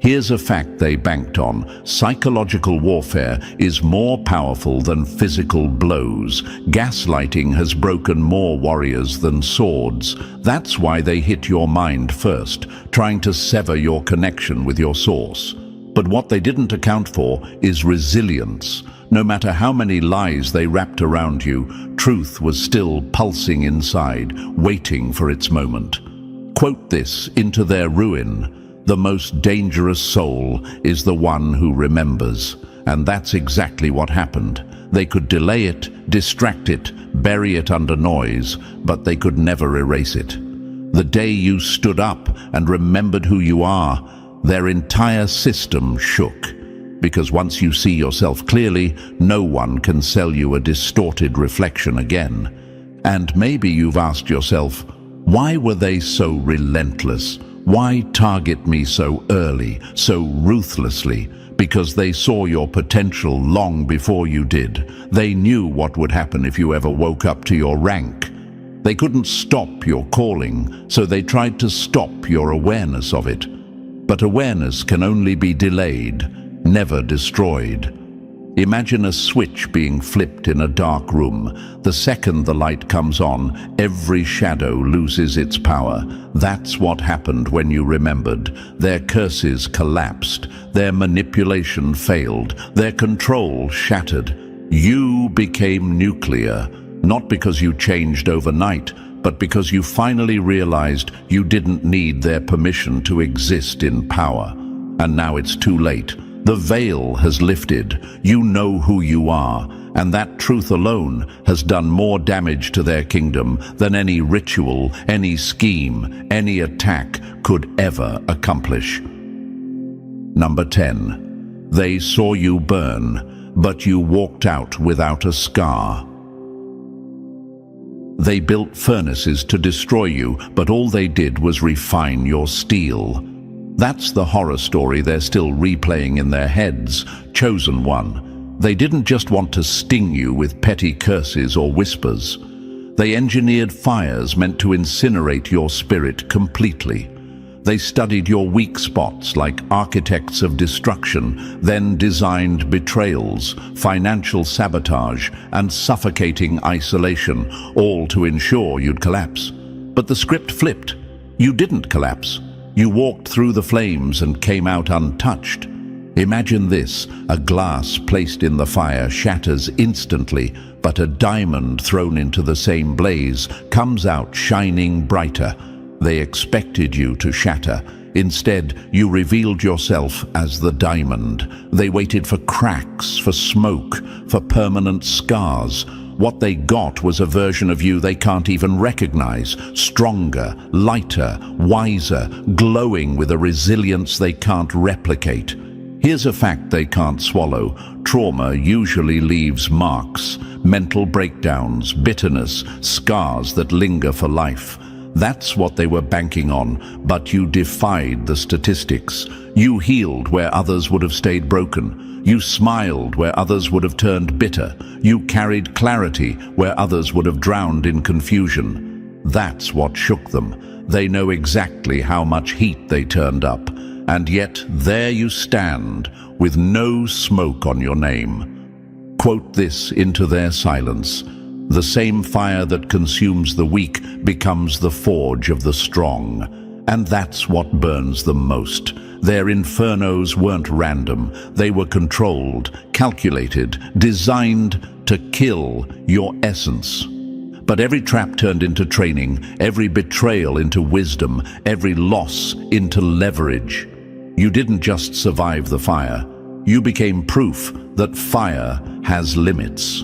Here's a fact they banked on: psychological warfare is more powerful than physical blows. Gaslighting has broken more warriors than swords. That's why they hit your mind first, trying to sever your connection with your source. But what they didn't account for is resilience. No matter how many lies they wrapped around you, truth was still pulsing inside, waiting for its moment. Quote this into their ruin: the most dangerous soul is the one who remembers. And that's exactly what happened. They could delay it, distract it, bury it under noise, but they could never erase it. The day you stood up and remembered who you are, their entire system shook. Because once you see yourself clearly, no one can sell you a distorted reflection again. And maybe you've asked yourself, why were they so relentless? Why target me so early, so ruthlessly? Because they saw your potential long before you did. They knew what would happen if you ever woke up to your rank. They couldn't stop your calling, so they tried to stop your awareness of it. But awareness can only be delayed, never destroyed. Imagine a switch being flipped in a dark room. The second the light comes on, every shadow loses its power. That's what happened when you remembered. Their curses collapsed, their manipulation failed, their control shattered. You became nuclear, not because you changed overnight, but because you finally realized you didn't need their permission to exist in power. And now it's too late. The veil has lifted. You know who you are, and that truth alone has done more damage to their kingdom than any ritual, any scheme, any attack could ever accomplish. Number 10. They saw you burn, but you walked out without a scar. They built furnaces to destroy you, but all they did was refine your steel. That's the horror story they're still replaying in their heads. Chosen One. They didn't just want to sting you with petty curses or whispers. They engineered fires meant to incinerate your spirit completely. They studied your weak spots like architects of destruction, then designed betrayals, financial sabotage, and suffocating isolation, all to ensure you'd collapse. But the script flipped. You didn't collapse. You walked through the flames and came out untouched. Imagine this: a glass placed in the fire shatters instantly, but a diamond thrown into the same blaze comes out shining brighter. They expected you to shatter. Instead, you revealed yourself as the diamond. They waited for cracks, for smoke, for permanent scars. What they got was a version of you they can't even recognize. Stronger, lighter, wiser, glowing with a resilience they can't replicate. Here's a fact they can't swallow. Trauma usually leaves marks, mental breakdowns, bitterness, scars that linger for life. That's what they were banking on, but you defied the statistics. You healed where others would have stayed broken. You smiled where others would have turned bitter. You carried clarity where others would have drowned in confusion. That's what shook them. They know exactly how much heat they turned up. And yet there you stand, with no smoke on your name. Quote this into their silence. The same fire that consumes the weak becomes the forge of the strong. And that's what burns them most. Their infernos weren't random. They were controlled, calculated, designed to kill your essence. But every trap turned into training, every betrayal into wisdom, every loss into leverage. You didn't just survive the fire. You became proof that fire has limits.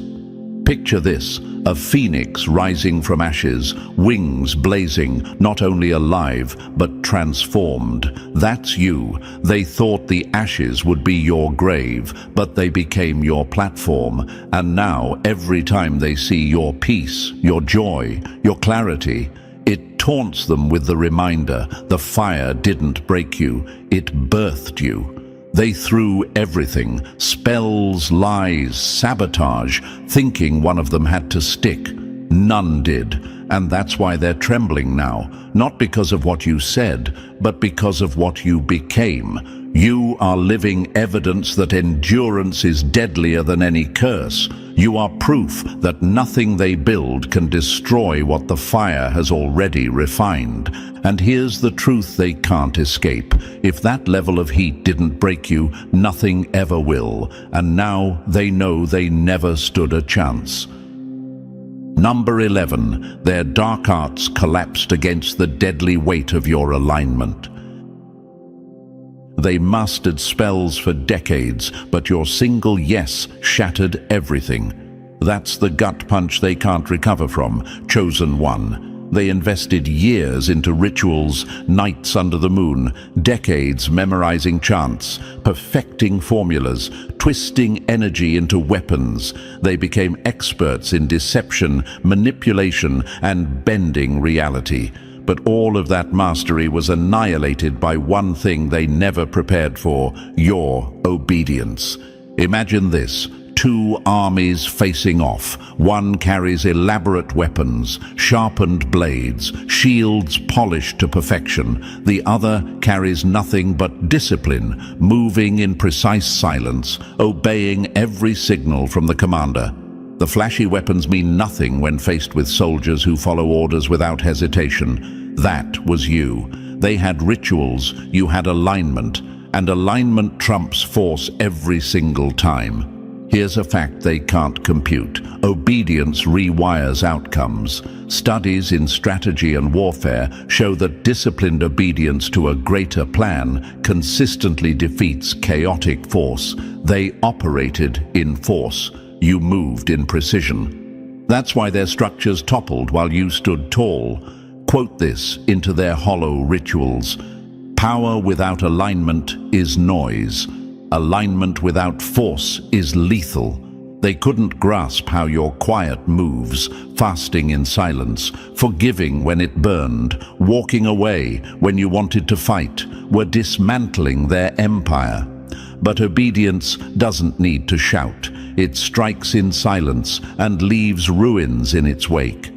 Picture this, a phoenix rising from ashes, wings blazing, not only alive, but transformed. That's you. They thought the ashes would be your grave, but they became your platform. And now, every time they see your peace, your joy, your clarity, it taunts them with the reminder, the fire didn't break you, it birthed you. They threw everything, spells, lies, sabotage, thinking one of them had to stick. None did, and that's why they're trembling now, not because of what you said, but because of what you became. You are living evidence that endurance is deadlier than any curse. You are proof that nothing they build can destroy what the fire has already refined. And here's the truth they can't escape. If that level of heat didn't break you, nothing ever will. And now they know they never stood a chance. Number 11, their dark arts collapsed against the deadly weight of your alignment. They mastered spells for decades, but your single yes shattered everything. That's the gut punch they can't recover from, Chosen One. They invested years into rituals, nights under the moon, decades memorizing chants, perfecting formulas, twisting energy into weapons. They became experts in deception, manipulation, and bending reality. But all of that mastery was annihilated by one thing they never prepared for: your obedience. Imagine this. Two armies facing off. One carries elaborate weapons, sharpened blades, shields polished to perfection. The other carries nothing but discipline, moving in precise silence, obeying every signal from the commander. The flashy weapons mean nothing when faced with soldiers who follow orders without hesitation. That was you. They had rituals, you had alignment, and alignment trumps force every single time. Here's a fact they can't compute. Obedience rewires outcomes. Studies in strategy and warfare show that disciplined obedience to a greater plan consistently defeats chaotic force. They operated in force. You moved in precision. That's why their structures toppled while you stood tall. Quote this into their hollow rituals. Power without alignment is noise. Alignment without force is lethal. They couldn't grasp how your quiet moves, fasting in silence, forgiving when it burned, walking away when you wanted to fight, were dismantling their empire. But obedience doesn't need to shout. It strikes in silence and leaves ruins in its wake.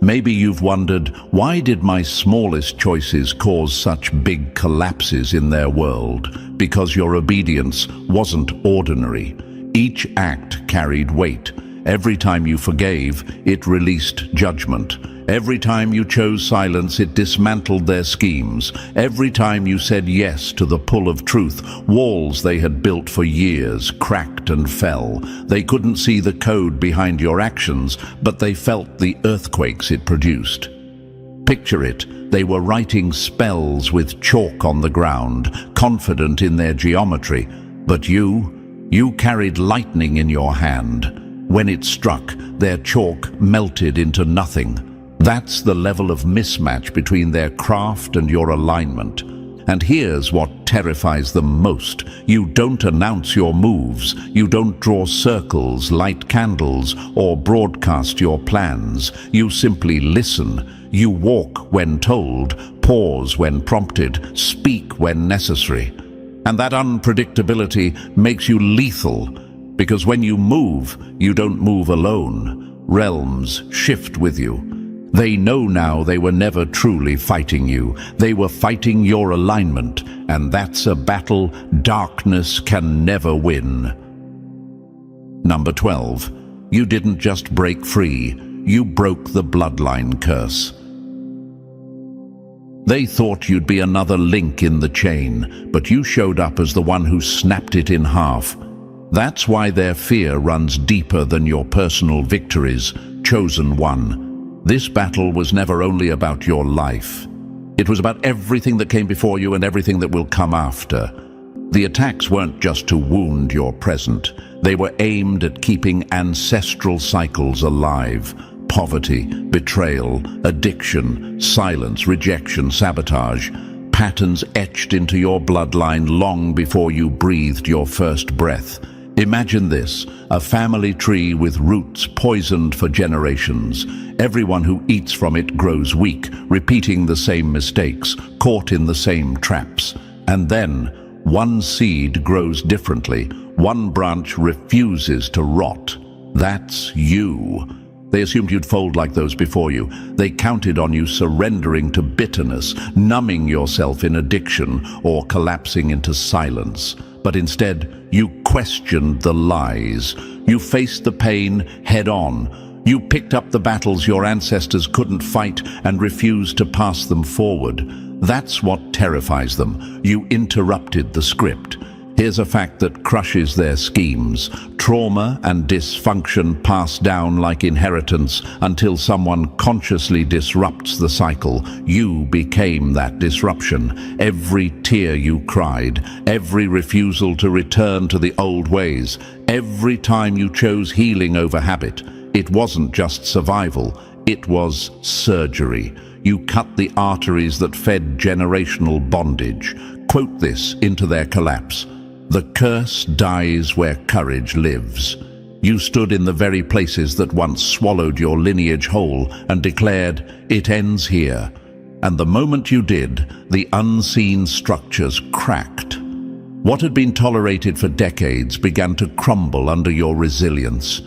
Maybe you've wondered, why did my smallest choices cause such big collapses in their world? Because your obedience wasn't ordinary. Each act carried weight. Every time you forgave, it released judgment. Every time you chose silence, it dismantled their schemes. Every time you said yes to the pull of truth, walls they had built for years cracked and fell. They couldn't see the code behind your actions, but they felt the earthquakes it produced. Picture it. They were writing spells with chalk on the ground, confident in their geometry. But you carried lightning in your hand. When it struck, their chalk melted into nothing. That's the level of mismatch between their craft and your alignment. And here's what terrifies them most. You don't announce your moves. You don't draw circles, light candles, or broadcast your plans. You simply listen. You walk when told, pause when prompted, speak when necessary. And that unpredictability makes you lethal, because when you move, you don't move alone. Realms shift with you. They know now they were never truly fighting you. They were fighting your alignment, and that's a battle darkness can never win. Number 12. You didn't just break free, you broke the bloodline curse. They thought you'd be another link in the chain, but you showed up as the one who snapped it in half. That's why their fear runs deeper than your personal victories. Chosen One. This battle was never only about your life. It was about everything that came before you and everything that will come after. The attacks weren't just to wound your present. They were aimed at keeping ancestral cycles alive. Poverty, betrayal, addiction, silence, rejection, sabotage. Patterns etched into your bloodline long before you breathed your first breath. Imagine this, a family tree with roots poisoned for generations. Everyone who eats from it grows weak, repeating the same mistakes, caught in the same traps. And then, one seed grows differently. One branch refuses to rot. That's you. They assumed you'd fold like those before you. They counted on you surrendering to bitterness, numbing yourself in addiction, or collapsing into silence. But instead, you questioned the lies. You faced the pain head-on. You picked up the battles your ancestors couldn't fight and refused to pass them forward. That's what terrifies them. You interrupted the script. Here's a fact that crushes their schemes. Trauma and dysfunction pass down like inheritance until someone consciously disrupts the cycle. You became that disruption. Every tear you cried, every refusal to return to the old ways, every time you chose healing over habit, it wasn't just survival, it was surgery. You cut the arteries that fed generational bondage. Quote this into their collapse. The curse dies where courage lives. You stood in the very places that once swallowed your lineage whole and declared, it ends here. And the moment you did, the unseen structures cracked. What had been tolerated for decades began to crumble under your resilience.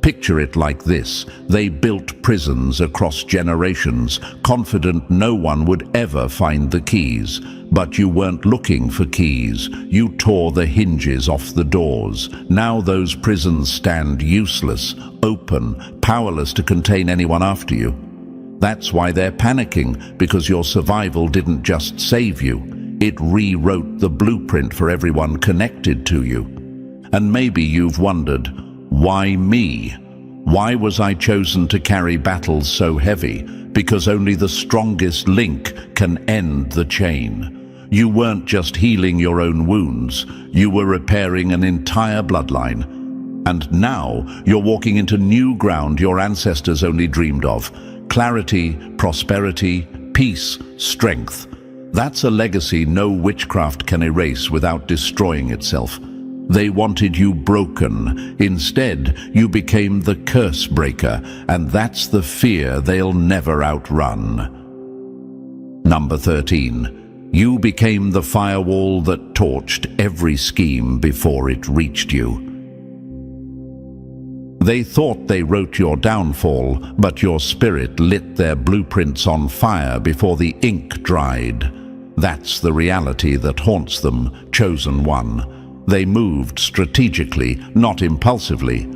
Picture it like this. They built prisons across generations, confident no one would ever find the keys. But you weren't looking for keys. You tore the hinges off the doors. Now those prisons stand useless, open, powerless to contain anyone after you. That's why they're panicking, because your survival didn't just save you. It rewrote the blueprint for everyone connected to you. And maybe you've wondered, why me? Why was I chosen to carry battles so heavy? Because only the strongest link can end the chain. You weren't just healing your own wounds, you were repairing an entire bloodline. And now you're walking into new ground your ancestors only dreamed of. Clarity, prosperity, peace, strength. That's a legacy no witchcraft can erase without destroying itself. They wanted you broken. Instead, you became the curse breaker, and that's the fear they'll never outrun. Number 13. You became the firewall that torched every scheme before it reached you. They thought they wrote your downfall, but your spirit lit their blueprints on fire before the ink dried. That's the reality that haunts them, Chosen One. They moved strategically, not impulsively.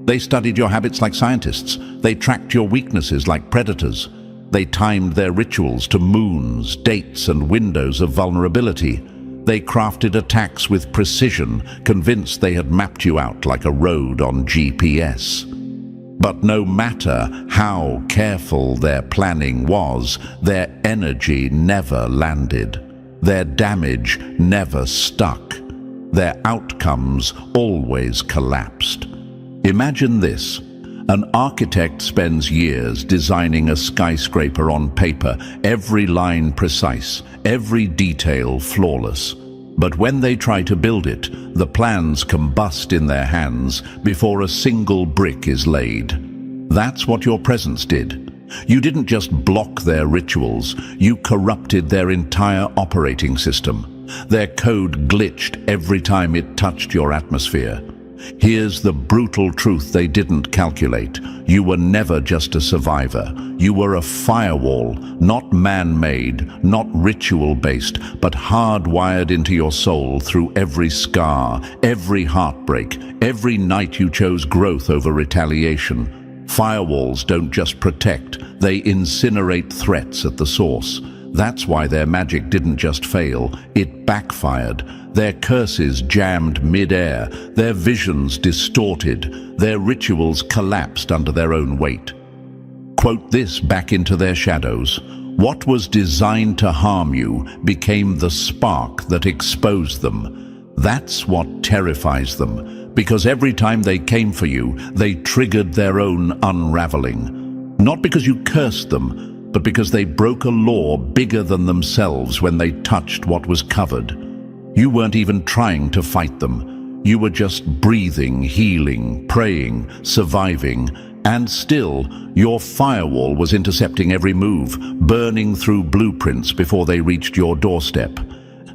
They studied your habits like scientists. They tracked your weaknesses like predators. They timed their rituals to moons, dates, and windows of vulnerability. They crafted attacks with precision, convinced they had mapped you out like a road on GPS. But no matter how careful their planning was, their energy never landed. Their damage never stuck. Their outcomes always collapsed. Imagine this. An architect spends years designing a skyscraper on paper, every line precise, every detail flawless. But when they try to build it, the plans combust in their hands before a single brick is laid. That's what your presence did. You didn't just block their rituals, you corrupted their entire operating system. Their code glitched every time it touched your atmosphere. Here's the brutal truth they didn't calculate. You were never just a survivor. You were a firewall, not man-made, not ritual-based, but hardwired into your soul through every scar, every heartbreak, every night you chose growth over retaliation. Firewalls don't just protect, they incinerate threats at the source. That's why their magic didn't just fail, it backfired. Their curses jammed mid-air, their visions distorted, their rituals collapsed under their own weight. Quote this back into their shadows. What was designed to harm you became the spark that exposed them. That's what terrifies them, because every time they came for you, they triggered their own unraveling. Not because you cursed them, but because they broke a law bigger than themselves when they touched what was covered. You weren't even trying to fight them. You were just breathing, healing, praying, surviving, and still, your firewall was intercepting every move, burning through blueprints before they reached your doorstep.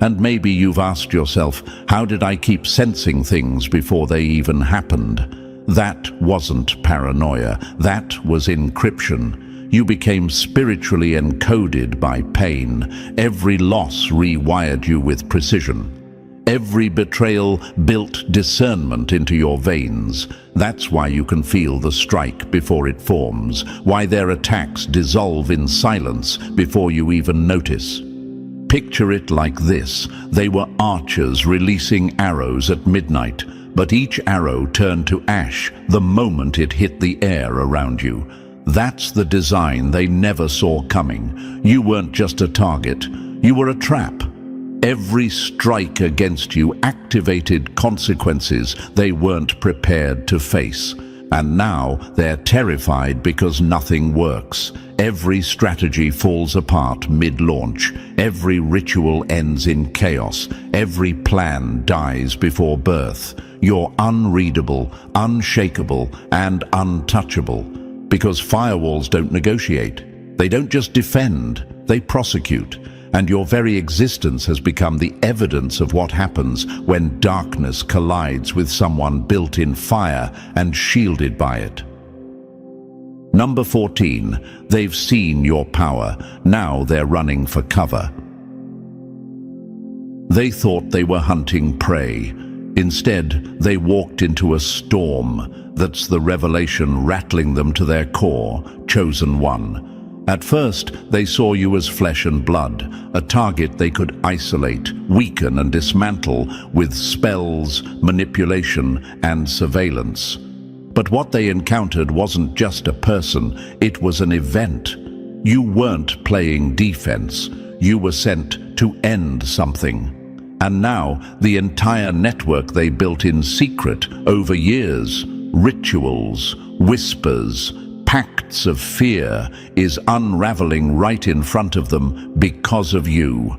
And maybe you've asked yourself, how did I keep sensing things before they even happened? That wasn't paranoia, that was encryption. You became spiritually encoded by pain. Every loss rewired you with precision. Every betrayal built discernment into your veins. That's why you can feel the strike before it forms, why their attacks dissolve in silence before you even notice. Picture it like this. They were archers releasing arrows at midnight, but each arrow turned to ash the moment it hit the air around you. That's the design they never saw coming. You weren't just a target, you were a trap. Every strike against you activated consequences they weren't prepared to face. And now they're terrified because nothing works. Every strategy falls apart mid-launch. Every ritual ends in chaos. Every plan dies before birth. You're unreadable, unshakable, and untouchable. Because firewalls don't negotiate. They don't just defend, they prosecute. And your very existence has become the evidence of what happens when darkness collides with someone built in fire and shielded by it. Number 14, they've seen your power. Now they're running for cover. They thought they were hunting prey. Instead, they walked into a storm. That's the revelation rattling them to their core, Chosen One. At first, they saw you as flesh and blood, a target they could isolate, weaken and dismantle with spells, manipulation and surveillance. But what they encountered wasn't just a person, it was an event. You weren't playing defense, you were sent to end something. And now, the entire network they built in secret over years, rituals, whispers, pacts of fear, is unraveling right in front of them because of you.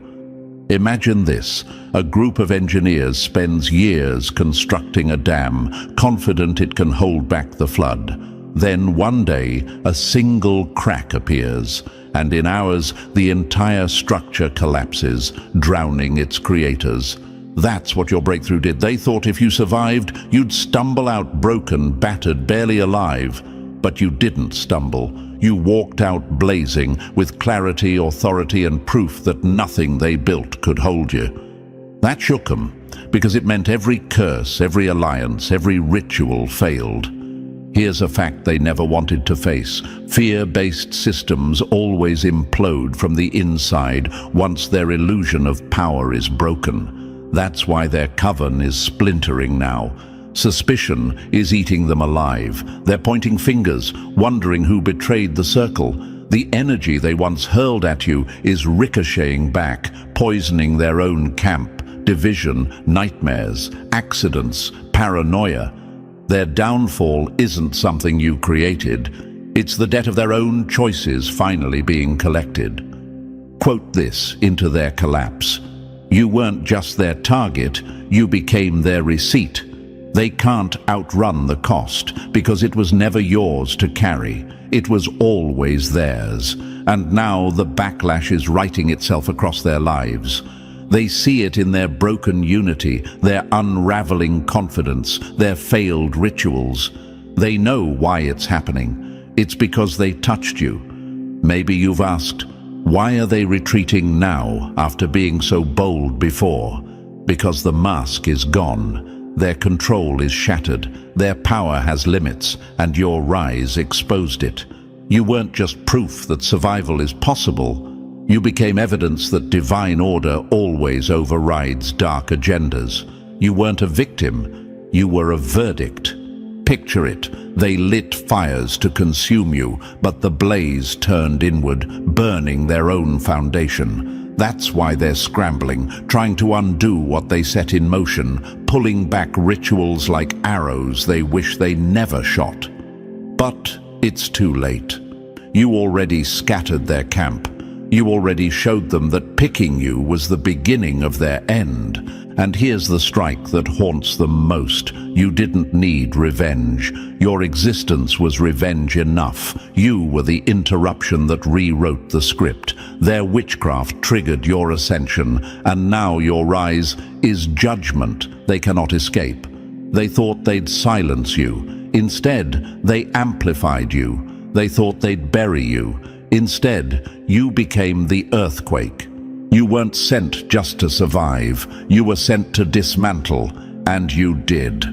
Imagine this. A group of engineers spends years constructing a dam, confident it can hold back the flood. Then one day, a single crack appears, and in hours, the entire structure collapses, drowning its creators. That's what your breakthrough did. They thought if you survived, you'd stumble out broken, battered, barely alive. But you didn't stumble. You walked out blazing, with clarity, authority, and proof that nothing they built could hold you. That shook them, because it meant every curse, every alliance, every ritual failed. Here's a fact they never wanted to face. Fear-based systems always implode from the inside once their illusion of power is broken. That's why their coven is splintering now. Suspicion is eating them alive. They're pointing fingers, wondering who betrayed the circle. The energy they once hurled at you is ricocheting back, poisoning their own camp. Division, nightmares, accidents, paranoia. Their downfall isn't something you created. It's the debt of their own choices finally being collected. Quote this into their collapse. You weren't just their target, you became their receipt. They can't outrun the cost because it was never yours to carry. It was always theirs. And now the backlash is writing itself across their lives. They see it in their broken unity, their unraveling confidence, their failed rituals. They know why it's happening. It's because they touched you. Maybe you've asked, why are they retreating now after being so bold before? Because the mask is gone. Their control is shattered. Their power has limits, and your rise exposed it. You weren't just proof that survival is possible. You became evidence that divine order always overrides dark agendas. You weren't a victim. You were a verdict. Picture it. They lit fires to consume you, but the blaze turned inward, burning their own foundation. That's why they're scrambling, trying to undo what they set in motion, pulling back rituals like arrows they wish they never shot. But it's too late. You already scattered their camp. You already showed them that picking you was the beginning of their end. And here's the strike that haunts them most. You didn't need revenge. Your existence was revenge enough. You were the interruption that rewrote the script. Their witchcraft triggered your ascension, and now your rise is judgment they cannot escape. They thought they'd silence you. Instead, they amplified you. They thought they'd bury you. Instead, you became the earthquake. You weren't sent just to survive. You were sent to dismantle, and you did.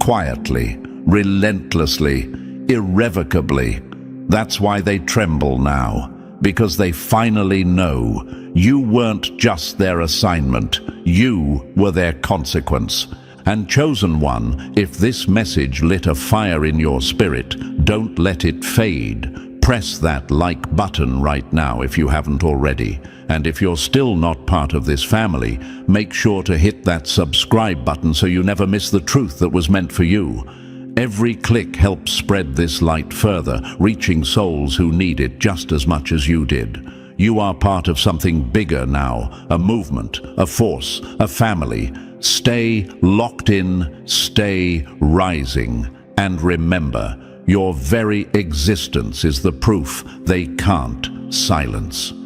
Quietly, relentlessly, irrevocably. That's why they tremble now, because they finally know you weren't just their assignment. You were their consequence. And Chosen One, if this message lit a fire in your spirit, don't let it fade. Press that like button right now if you haven't already. And if you're still not part of this family, make sure to hit that subscribe button so you never miss the truth that was meant for you. Every click helps spread this light further, reaching souls who need it just as much as you did. You are part of something bigger now, a movement, a force, a family. Stay locked in, stay rising, and remember, your very existence is the proof they can't silence.